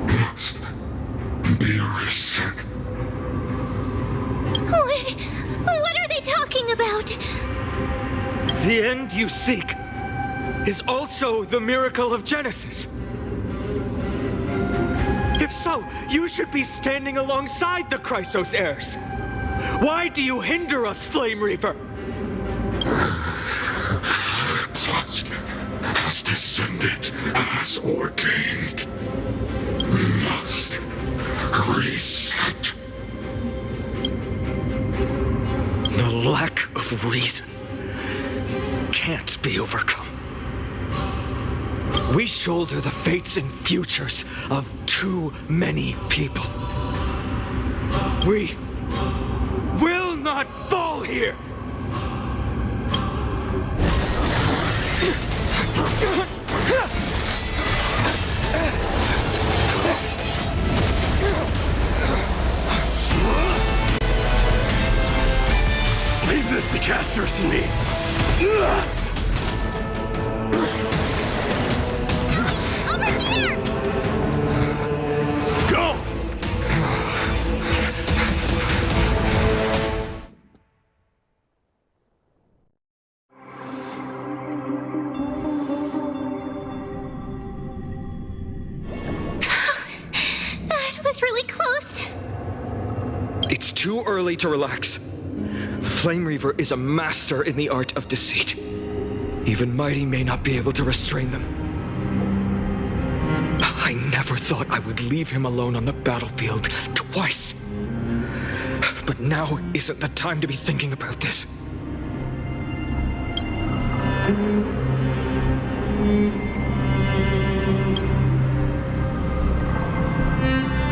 S2: must be reset.
S8: What are they talking about?
S3: The end you seek is also the miracle of Genesis. If so, you should be standing alongside the Chrysos heirs. Why do you hinder us, Flame Reaver?
S2: Dusk has descended as ordained. Must reset.
S3: The lack of reason can't be overcome. We shoulder the fates and futures of too many people. We will not fall here!
S2: Leave this to Casters and me.
S8: Over here!
S2: Go!
S8: That was really close.
S3: It's too early to relax. The Flame Reaver is a master in the art of deceit. Even Mighty may not be able to restrain them. I never thought I would leave him alone on the battlefield twice. But now isn't the time to be thinking about this.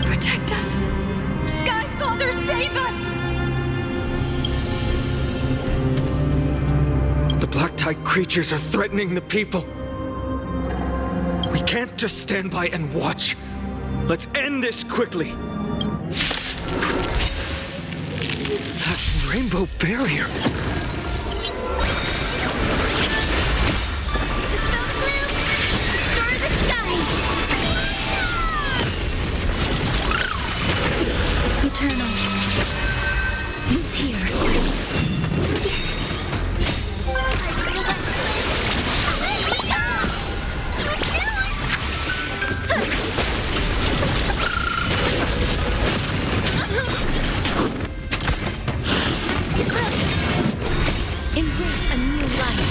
S10: Protect us! Sky Father, save us!
S3: The Black black-type creatures are threatening the people. We can't just stand by and watch. Let's end this quickly. That rainbow barrier.
S10: Eternal. It's here.
S8: Embrace a new life.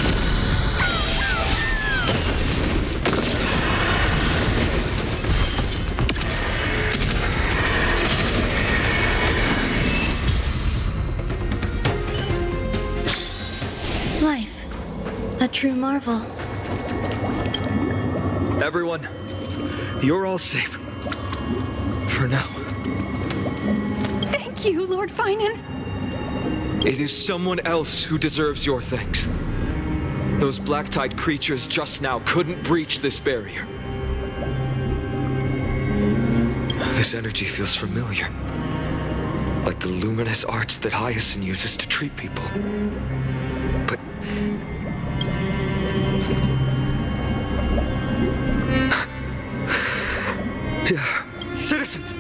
S9: Life. A true marvel.
S3: Everyone, you're all safe. For now.
S10: Thank you, Lord Finan.
S3: It is someone else who deserves your thanks. Those black-tide creatures just now couldn't breach this barrier. This energy feels familiar. Like the luminous arts that Hyacinth uses to treat people. But... yeah, citizens!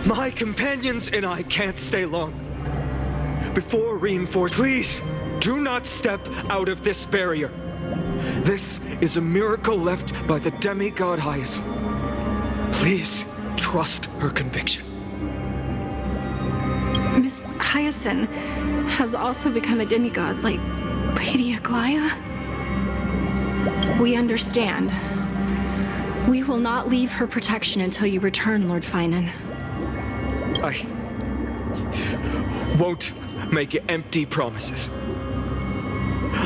S3: My companions and I can't stay long. Before reinforced, please do not step out of this barrier. This is a miracle left by the demigod Hyacinth. Please trust her conviction.
S10: Miss Hyacinth has also become a demigod, like Lady Aglaya. We understand. We will not leave her protection until you return, Lord Finan.
S3: I won't make empty promises.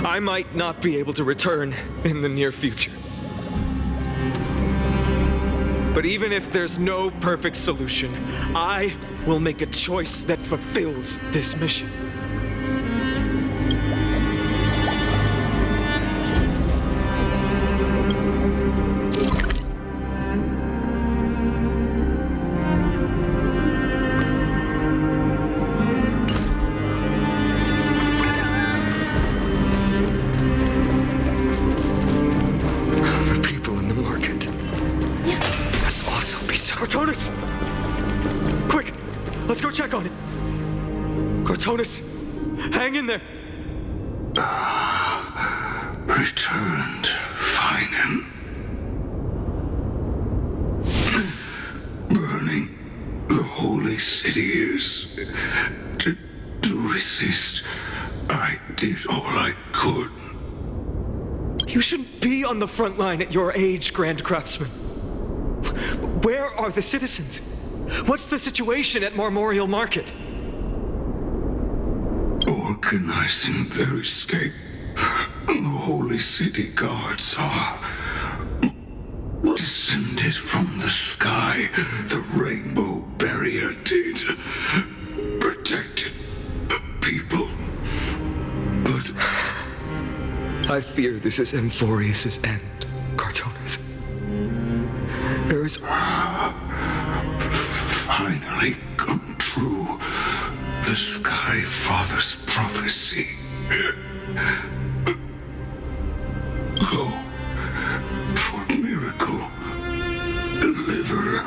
S3: I might not be able to return in the near future. But even if there's no perfect solution, I will make a choice that fulfills this mission. Cortonis, hang in there.
S2: Returned, Finan. Burning the holy city is... To resist, I did all I could.
S3: You shouldn't be on the front line at your age, Grand Craftsman. Where are the citizens? What's the situation at Marmorial Market?
S2: Organizing their escape. The holy city guards are descended from the sky. The rainbow barrier did. Protected people. But
S3: I fear this is Amphoreus' end, Cortonis. There is
S2: finally come true. The Sky Father's prophecy. Go for miracle. Deliverer,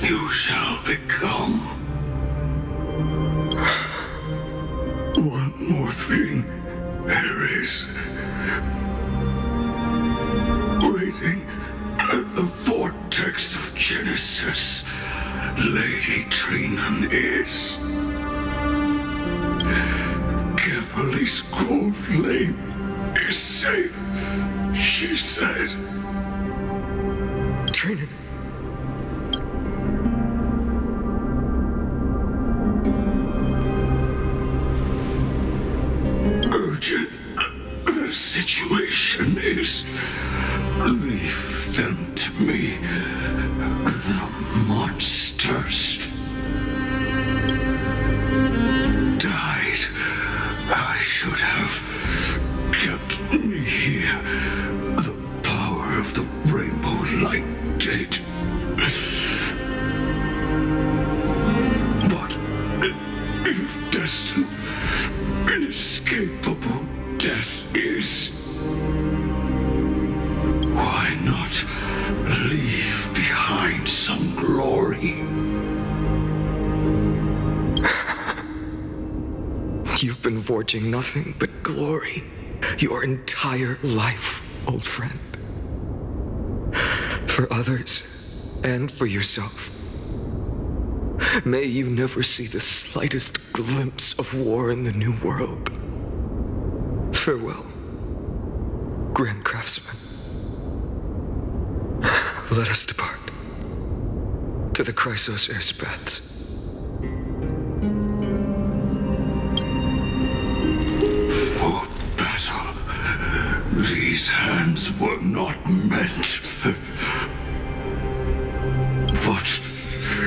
S2: you shall become. One more thing, Ares. Waiting at the vortex of Genesis, Lady Trinan is. Carefully scrolled flame is safe, she said.
S3: Trinan.
S2: Urgent. The situation is... Leave them to me. The monsters. Died. I should have kept death is. Why not leave behind some glory?
S3: You've been forging nothing but glory your entire life, old friend. For others, and for yourself. May you never see the slightest glimpse of war in the New World. Farewell, Grand Craftsman. Let us depart to the Chrysos airspaths.
S2: For battle, these hands were not meant. But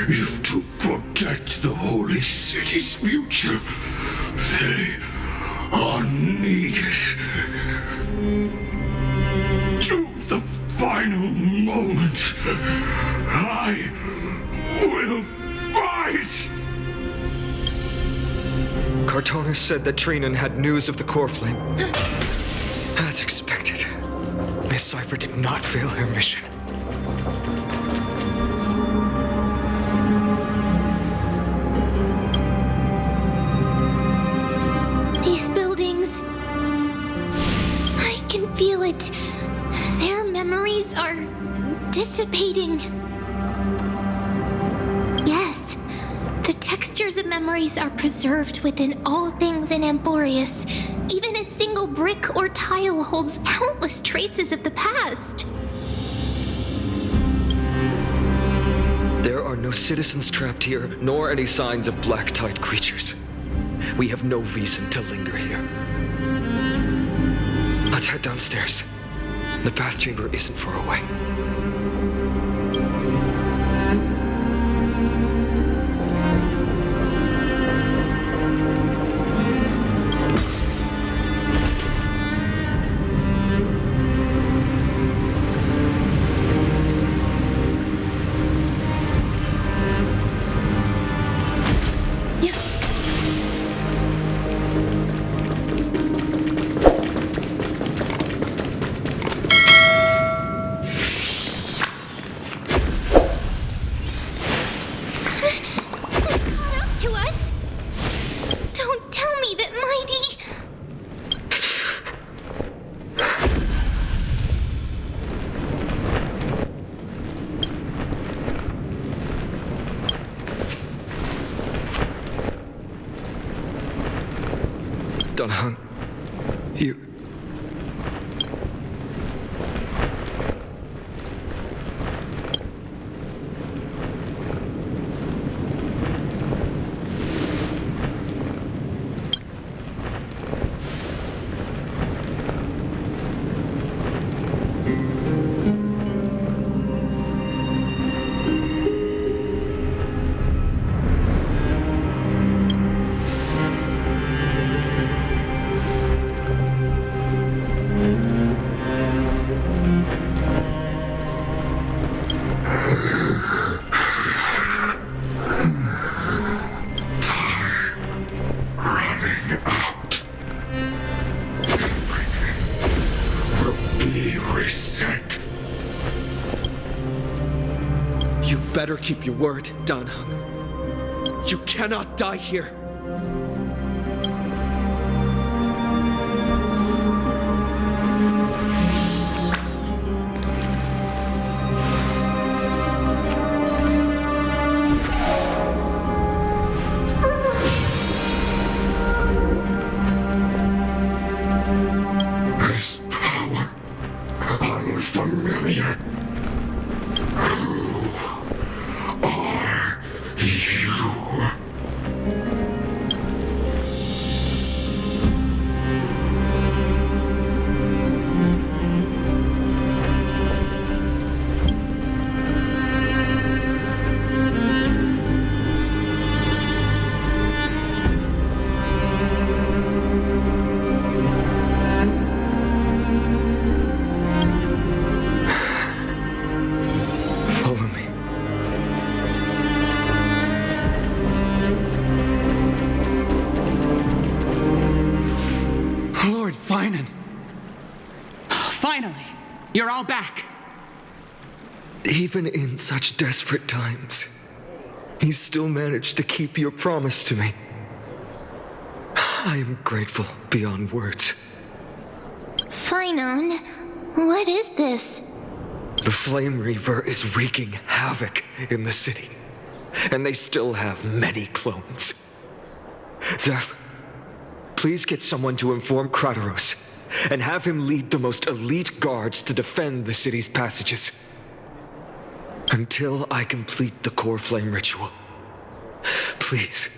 S2: if to protect the holy city's future, they are needed. To the final moment, I will fight!
S3: Cartonis said that Trinan had news of the core flame. As expected, Miss Cypher did not fail her mission.
S8: These buildings... I can feel it. Their memories are dissipating. Yes, the textures of memories are preserved within all things in Amphoreus. Even a single brick or tile holds countless traces of the past.
S3: There are no citizens trapped here, nor any signs of black tide creatures. We have no reason to linger here. Let's head downstairs. The bath chamber isn't far away. Dunhung, you...
S13: Better keep your word, Dunhung. You cannot die here.
S2: This power, unfamiliar.
S5: Finan.
S14: Finally, you're all back.
S3: Even in such desperate times, you still managed to keep your promise to me. I am grateful beyond words.
S8: Finan, what is this?
S3: The Flame Reaver is wreaking havoc in the city, and they still have many clones. Zeph, please get someone to inform Krateros, and have him lead the most elite guards to defend the city's passages. Until I complete the core flame ritual, please,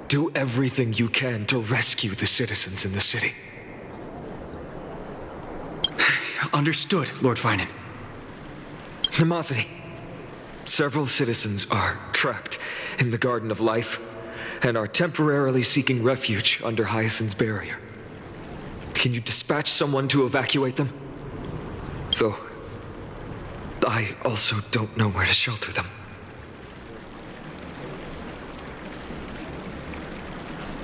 S3: do everything you can to rescue the citizens in the city.
S5: Understood, Lord Finan.
S3: Nemosity, several citizens are trapped in the Garden of Life and are temporarily seeking refuge under Hyacinth's barrier. Can you dispatch someone to evacuate them? Though, I also don't know where to shelter them.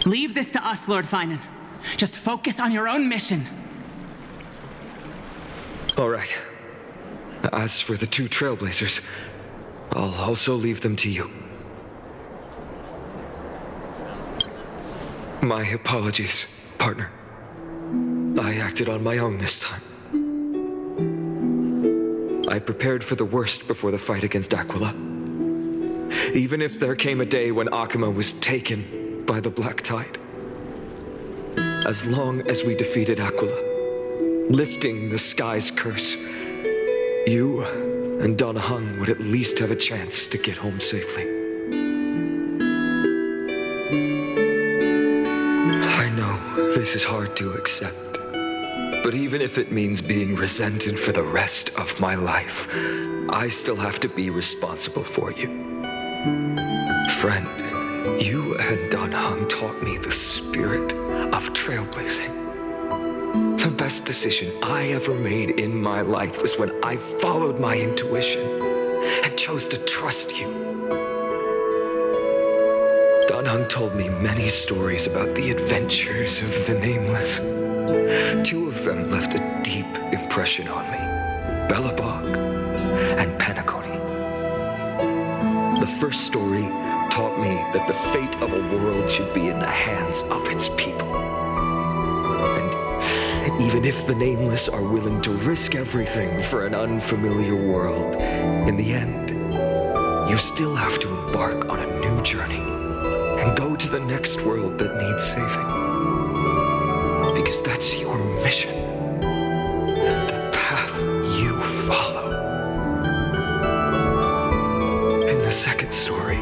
S14: Leave this to us, Lord Finan. Just focus on your own mission.
S3: All right. As for the two Trailblazers, I'll also leave them to you. My apologies, partner. I acted on my own this time. I prepared for the worst before the fight against Aquila. Even if there came a day when Akima was taken by the Black Tide. As long as we defeated Aquila, lifting the sky's curse, you and Donahung would at least have a chance to get home safely. I know this is hard to accept, but even if it means being resented for the rest of my life, I still have to be responsible for you. Friend, you and Donahung taught me the spirit of trailblazing. The best decision I ever made in my life was when I followed my intuition and chose to trust you. Donahung told me many stories about the adventures of the Nameless. Two of them left a deep impression on me, Belobog and Penacony. The first story taught me that the fate of a world should be in the hands of its people. Even if the Nameless are willing to risk everything for an unfamiliar world, in the end, you still have to embark on a new journey and go to the next world that needs saving. Because that's your mission, the path you follow. In the second story,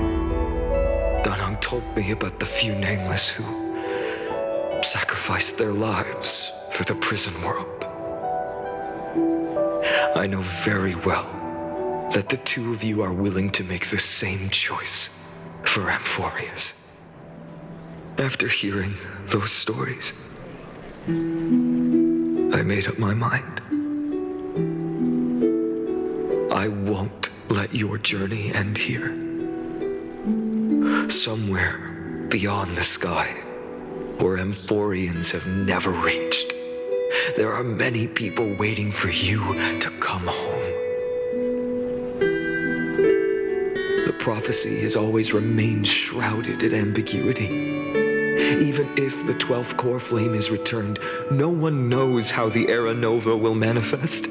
S3: Donahung told me about the few Nameless who sacrificed their lives for the prison world. I know very well that the two of you are willing to make the same choice for Amphoreus. After hearing those stories, I made up my mind. I won't let your journey end here. Somewhere beyond the sky, where Amphoreans have never reached, there are many people waiting for you to come home. The prophecy has always remained shrouded in ambiguity. Even if the 12th core flame is returned, no one knows how the Era Nova will manifest,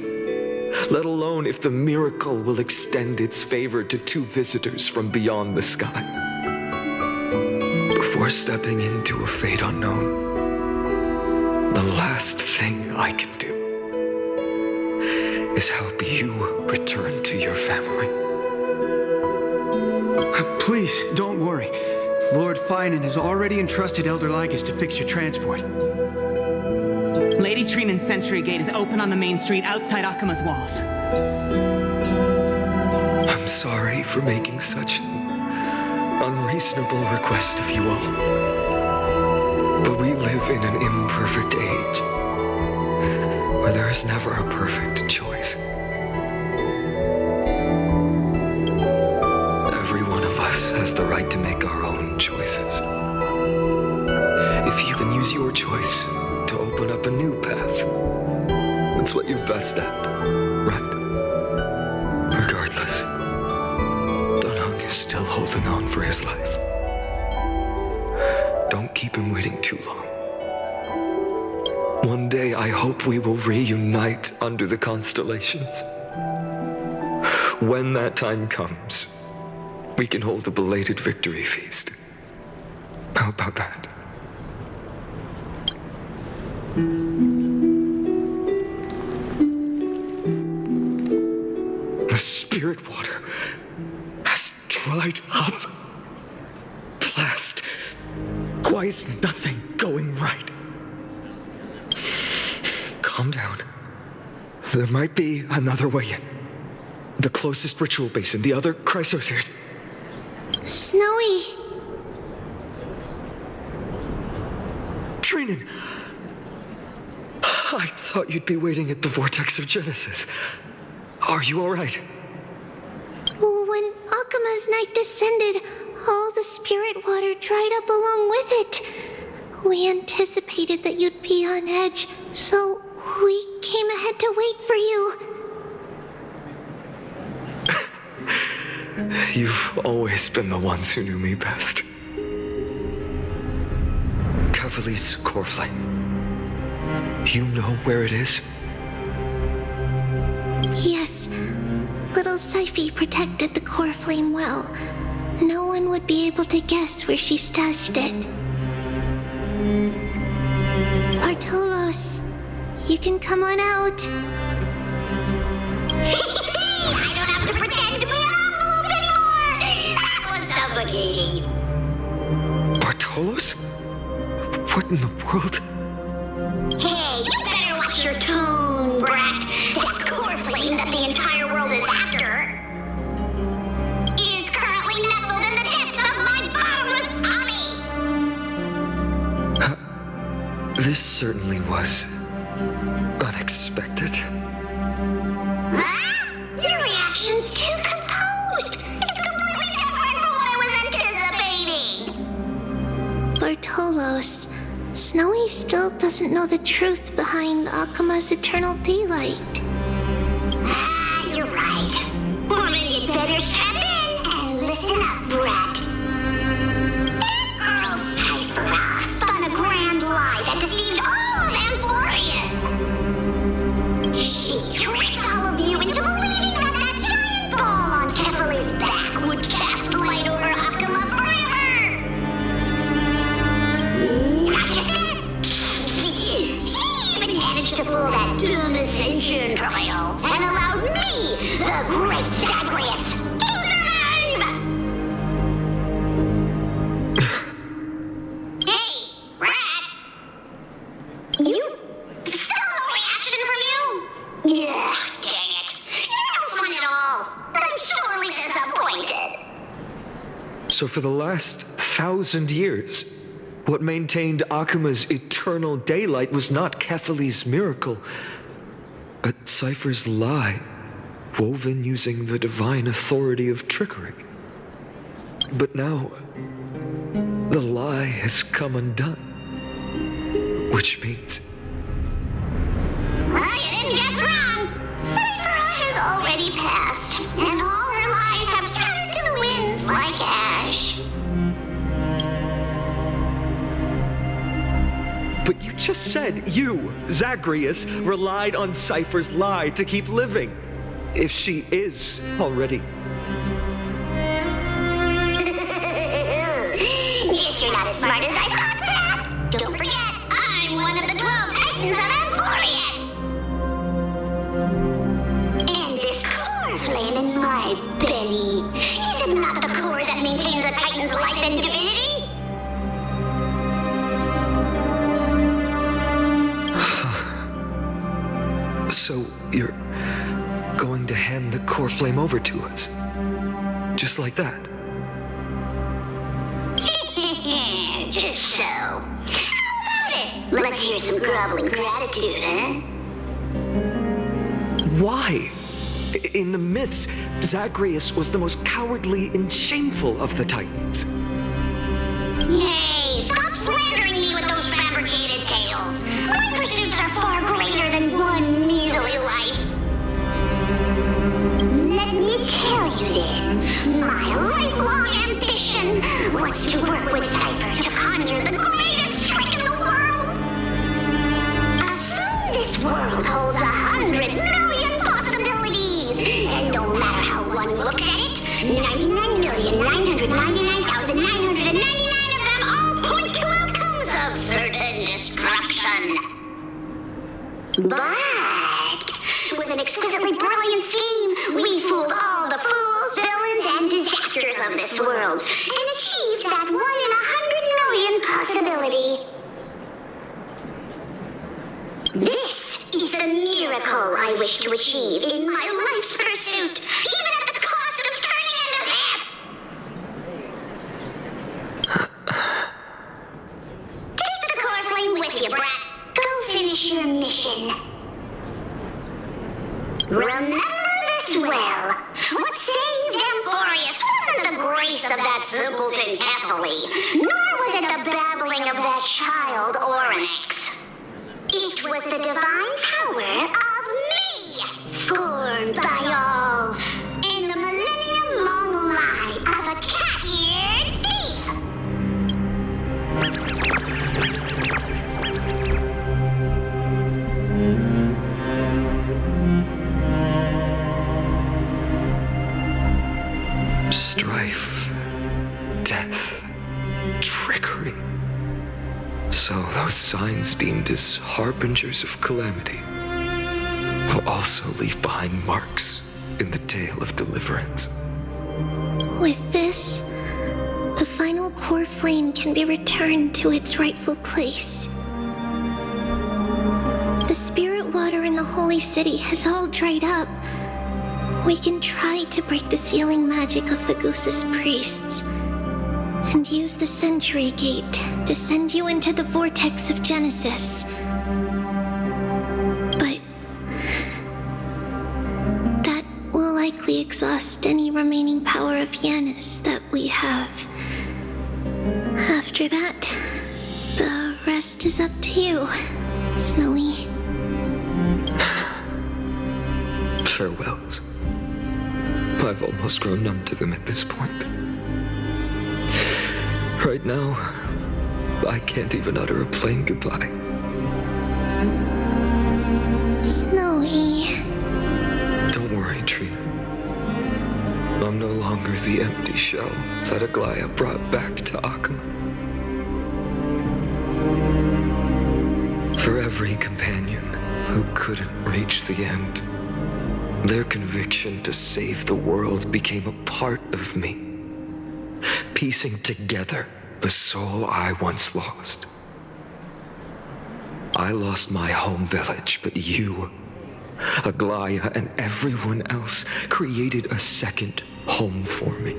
S3: let alone if the miracle will extend its favor to two visitors from beyond the sky. Before stepping into a fate unknown, the last thing I can do is help you return to your family.
S5: Please, don't worry. Lord Finan has already entrusted Elder Lycus to fix your transport.
S14: Lady Trinan's Sentry Gate is open on the main street outside Akima's walls.
S3: I'm sorry for making such an unreasonable request of you all. But we live in an imperfect age, where there is never a perfect choice. Every one of us has the right to make our own choices. If you can use your choice to open up a new path, It's what you're best at, right? Regardless, Dunhung is still holding on for his life. Don't keep him waiting too long. One day, I hope we will reunite under the constellations. When that time comes, we can hold a belated victory feast. How about that? The spirit water has dried up. Blast. Why is nothing going right? Calm down. There might be another way in. The closest ritual basin, the other chrysospheres.
S8: Snowy.
S3: Trinan! I thought you'd be waiting at the vortex of Genesis. Are you all right?
S8: When Akuma's night descended, all the spirit water dried up along with it. We anticipated that you'd be on edge, so we came ahead to wait for you.
S3: You've always been the ones who knew me best. Kavali's core flame. You know where it is?
S8: Yes. Little Syphi protected the core flame well. No one would be able to guess where she stashed it. Bartolos, you can come on out.
S15: I don't have to pretend to be an envelope anymore! That was suffocating.
S3: Bartolos? What in the world?
S15: Hey, you better watch your tone, brat. That core flame that the entire world is after is currently nestled in the depths of my bottomless tummy!
S3: This certainly was unexpected.
S15: Huh? Your reaction's too composed. It's completely different from what I was anticipating.
S8: Bartolos, Snowy still doesn't know the truth behind Akuma's eternal daylight.
S15: You're right. Well, then you'd better strap in and listen up, brat. That girl Cyphera spun a grand lie that deceived all of Amphoreus. She tricked all of you into believing that that giant ball on Kefali's back would cast light over Akuma forever. Not just that. She even managed to pull that dumb ascension trial and allowed me, the great Zagreus, to survive! Hey, Rat! You... still no reaction from you? Yeah, dang it. You're no fun at all. I'm sorely disappointed.
S3: So for the last 1,000 years, what maintained Akuma's eternal daylight was not Kefali's miracle, but Cypher's lie, woven using the divine authority of trickery. But now, the lie has come undone, which means...
S15: Well, you didn't guess wrong. Cyphera has already passed, and all her lies have scattered to the winds like ash.
S3: But you just said you, Zagreus, relied on Cypher's lie to keep living. If she is already.
S15: Guess you're not as smart as I thought, Pat. Don't forget, I'm one of the 12 Titans of Amphoreus. And this core flame in my belly, is it not the core that maintains a Titan's life and divinity?
S3: So you're going to hand the core flame over to us? Just like that?
S15: Just so. How about it? Let's hear some groveling gratitude, huh?
S3: Why? In the myths, Zagreus was the most cowardly and shameful of the Titans.
S15: Hey, stop slandering me with those fabricated tales. My pursuits are far greater than one measly world holds 100 million possibilities. And no matter how one looks at it, 99,999,999 of them all point to outcomes of certain destruction. But with an exquisitely brilliant scheme, we fooled all the fools, villains, and disasters of this world, and achieved that 1 in 100 million possibility. This is the miracle I wish to achieve in my life's pursuit, even at the cost of turning into this! Take the core flame with you, brat. Go finish your mission. Remember this well. What saved Amphoreus wasn't the grace of that simpleton Ethely, nor was it the babbling of that child Oryx. It was the divine power of me, scorned by all, and the millennium-long lie of a cat-eared thief.
S3: Strife, death, trickery. So those signs deemed as harbingers of calamity will also leave behind marks in the tale of deliverance.
S9: With this, the final core flame can be returned to its rightful place. The spirit water in the holy city has all dried up. We can try to break the sealing magic of Fagusa's priests and use the Century Gate to send you into the vortex of Genesis. But that will likely exhaust any remaining power of Yanis that we have. After that, the rest is up to you, Snowy.
S3: Farewells. I've almost grown numb to them at this point. Right now, I can't even utter a plain goodbye.
S9: Snowy.
S3: Don't worry, Trina. I'm no longer the empty shell that Aglaya brought back to Akama. For every companion who couldn't reach the end, their conviction to save the world became a part of me, piecing together the soul I once lost. I lost my home village, but you, Aglaya, and everyone else created a second home for me.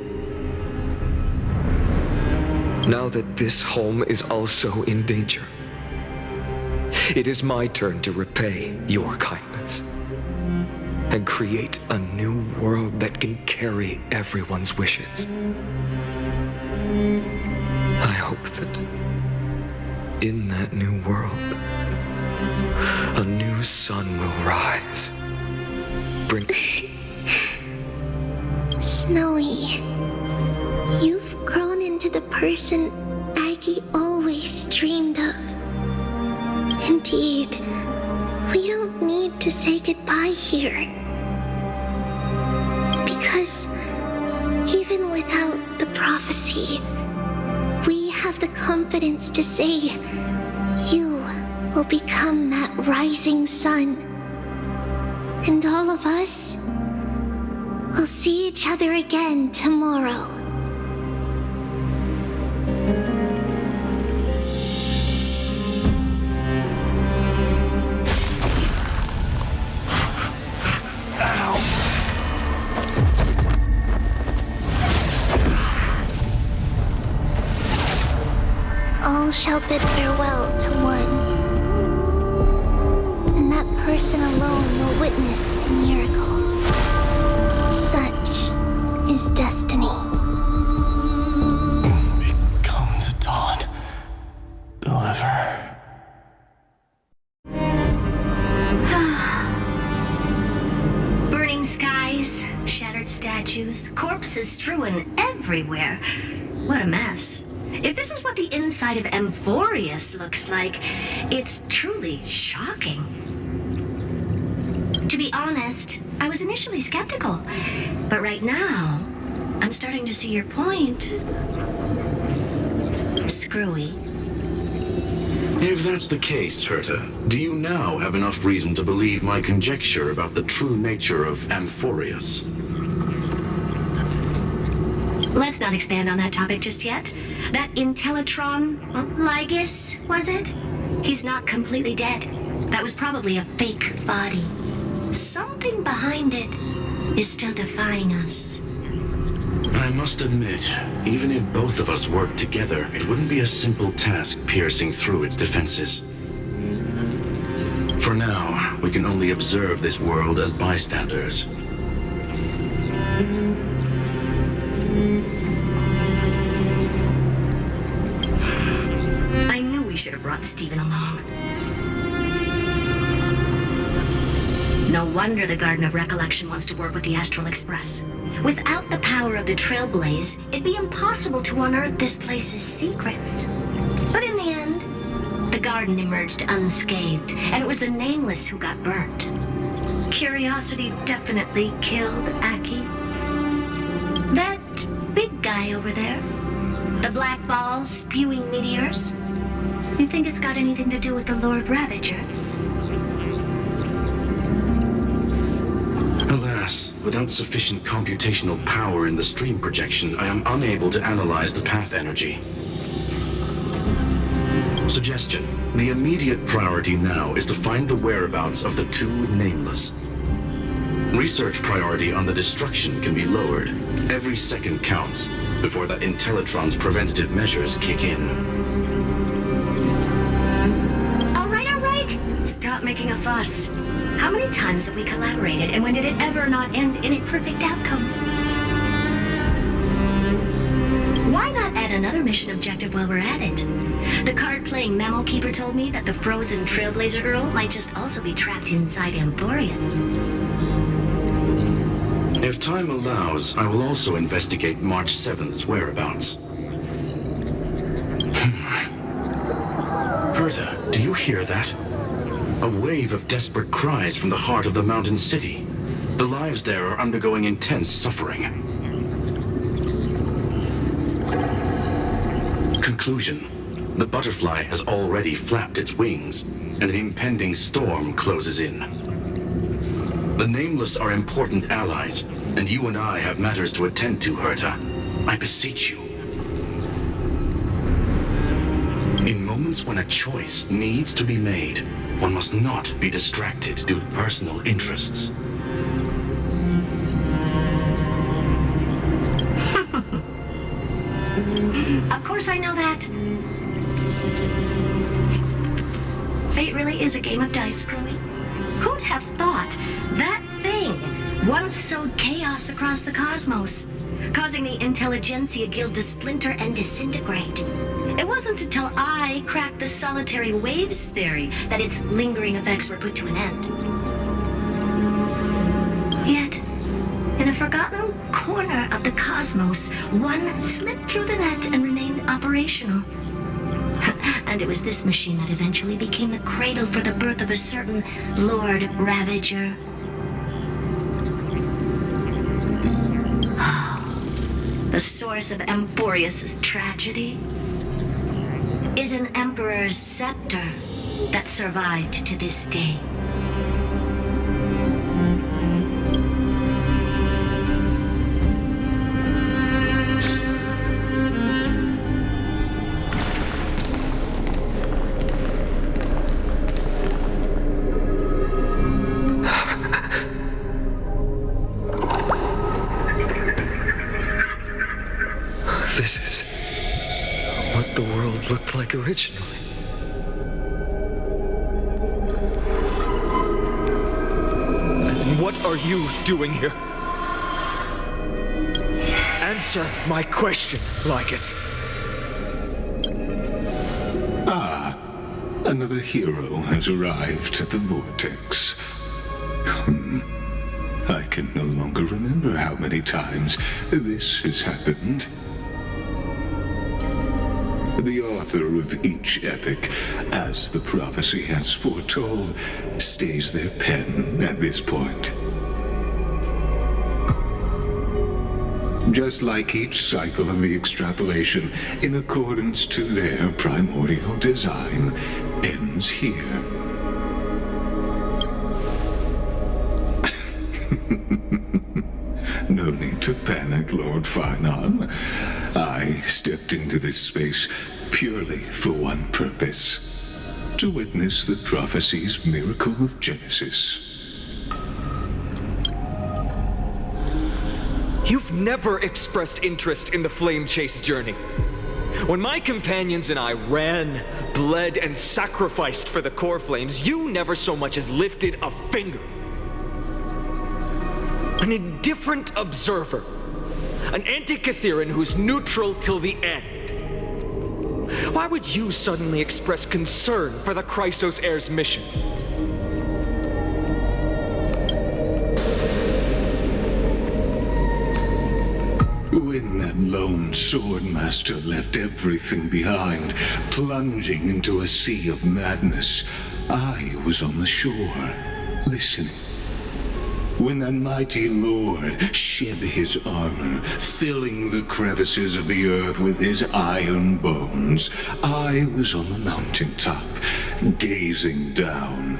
S3: Now that this home is also in danger, it is my turn to repay your kindness and create a new world that can carry everyone's wishes. I hope that in that new world, a new sun will rise.
S9: Snowy, you've grown into the person Aggie always dreamed of. Indeed, we don't need to say goodbye here. Because even without the prophecy, we have the confidence to say you will become that rising sun. And all of us will see each other again tomorrow. All shall bid farewell to one, and that person alone will witness the miracle. Such is destiny.
S16: Become the dawn. Deliver.
S17: Burning skies, shattered statues, corpses strewn everywhere. What a mess. If this is what the inside of Amphoreus looks like, it's truly shocking. To be honest, I was initially skeptical. But right now, I'm starting to see your point. Screwy.
S18: If that's the case, Herta, do you now have enough reason to believe my conjecture about the true nature of Amphoreus?
S17: Let's not expand on that topic just yet. That Intellitron, Lygus, was it? He's not completely dead. That was probably a fake body. Something behind it is still defying us.
S18: I must admit, even if both of us worked together, it wouldn't be a simple task piercing through its defenses. For now, we can only observe this world as bystanders.
S17: I knew we should have brought Stephen along. No wonder the Garden of Recollection wants to work with the Astral Express. Without the power of the Trailblaze, it'd be impossible to unearth this place's secrets. But in the end, the garden emerged unscathed, and it was the Nameless who got burnt. Curiosity definitely killed Aki. That big guy over there, the black ball spewing meteors, you think it's got anything to do with the Lord Ravager?
S18: Alas, without sufficient computational power in the stream projection, I am unable to analyze the path energy. Suggestion. The immediate priority now is to find the whereabouts of the two Nameless. Research priority on the destruction can be lowered. Every second counts before that Intellitron's preventative measures kick in.
S17: All right. Stop making a fuss. How many times have we collaborated, and when did it ever not end in a perfect outcome? Why not add another mission objective while we're at it? The card-playing memo keeper told me that the frozen Trailblazer girl might just also be trapped inside Amphoreus.
S18: If time allows, I will also investigate March 7th's whereabouts. Herta, do you hear that? A wave of desperate cries from the heart of the mountain city. The lives there are undergoing intense suffering. Conclusion. The butterfly has already flapped its wings, and an impending storm closes in. The Nameless are important allies, and you and I have matters to attend to, Herta. I beseech you. In moments when a choice needs to be made, one must not be distracted due to personal interests.
S17: Of course I know that. Fate really is a game of dice, Screwy. Who'd have thought that thing once sowed chaos across the cosmos, causing the Intelligentsia Guild to splinter and disintegrate? It wasn't until I cracked the solitary waves theory that its lingering effects were put to an end. Yet, in a forgotten corner of the cosmos, one slipped through the net and remained operational. And it was this machine that eventually became the cradle for the birth of a certain Lord Ravager. The source of Amphoreus' tragedy is an emperor's scepter that survived to this day.
S3: This is what the world looked like originally. And what are you doing here? Answer my question, Lygus.
S19: Ah, another hero has arrived at the vortex. I can no longer remember how many times this has happened. The author of each epic, as the prophecy has foretold, stays their pen at this point. Just like each cycle of the extrapolation, in accordance to their primordial design, ends here. No need to panic, Lord Farnon. I stepped into this space purely for one purpose: to witness the prophecy's miracle of Genesis.
S3: You've never expressed interest in the Flame Chase journey. When my companions and I ran, bled, and sacrificed for the core flames, you never so much as lifted a finger. An indifferent observer. An Antikytheran who's neutral till the end. Why would you suddenly express concern for the Chrysos Heir's mission?
S19: When that lone swordmaster left everything behind, plunging into a sea of madness, I was on the shore, listening. When that mighty lord shed his armor, filling the crevices of the earth with his iron bones, I was on the mountaintop, gazing down.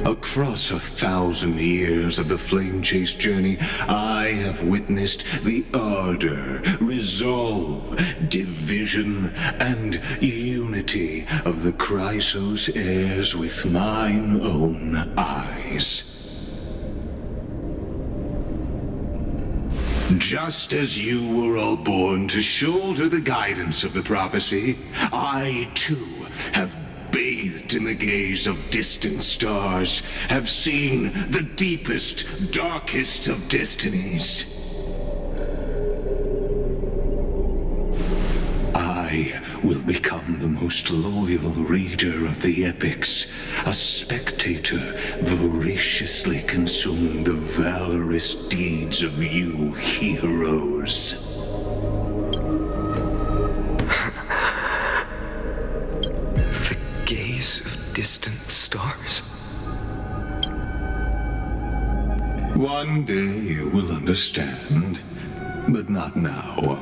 S19: Across 1,000 years of the Flame Chase journey, I have witnessed the ardor, resolve, division, and unity of the Chrysos heirs with mine own eyes. Just as you were all born to shoulder the guidance of the prophecy, I too have bathed in the gaze of distant stars, have seen the deepest, darkest of destinies. I will become the most loyal reader of the epics, a spectator voraciously consuming the valorous deeds of you heroes.
S3: Of distant stars.
S19: One day you will understand, but not now.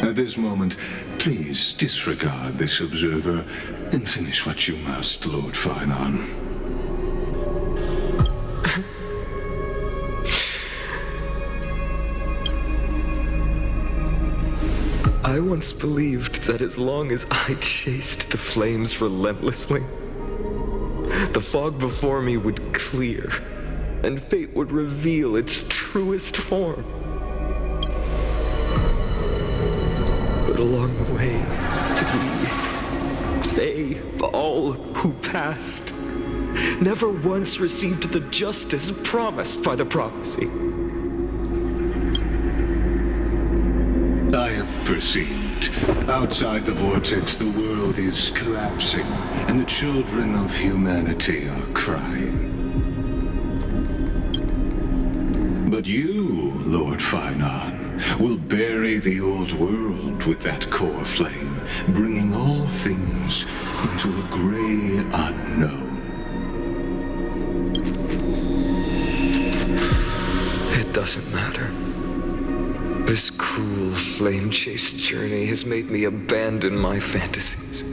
S19: At this moment, please disregard this observer and finish what you must, Lord Farnon.
S3: I once believed that as long as I chased the flames relentlessly, the fog before me would clear, and fate would reveal its truest form. But along the way, they, all who passed, never once received the justice promised by the prophecy.
S19: I have perceived. Outside the vortex, the world is collapsing, and the children of humanity are crying. But you, Lord Farnon, will bury the old world with that core flame, bringing all things into a gray unknown.
S3: It doesn't matter. This cruel flame chase journey has made me abandon my fantasies.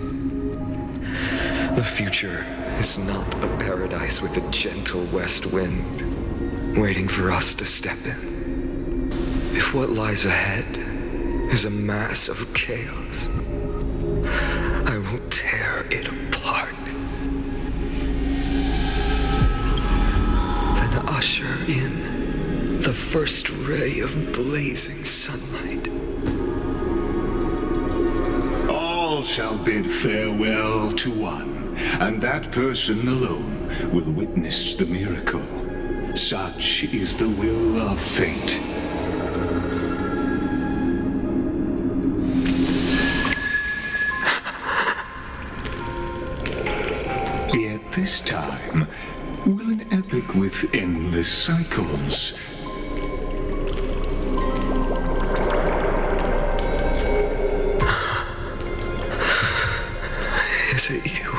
S3: The future is not a paradise with a gentle west wind, waiting for us to step in. If what lies ahead is a mass of chaos, I will tear it apart. Then usher in the first ray of blazing sunlight.
S19: All shall bid farewell to one, and that person alone will witness the miracle. Such is the will of fate. Yet this time, will an epic with endless cycles
S13: Is it you?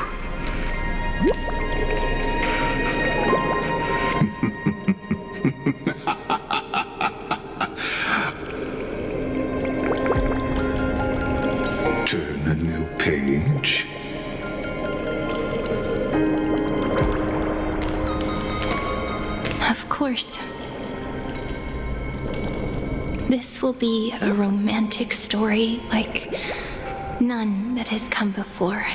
S19: Turn a new page.
S9: Of course. This will be a romantic story like none that has come before.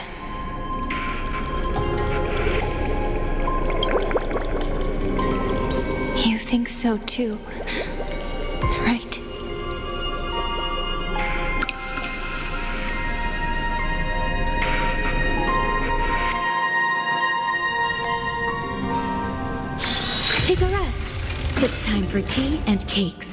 S9: You think so too, right?
S20: Take a rest. It's time for tea and cakes.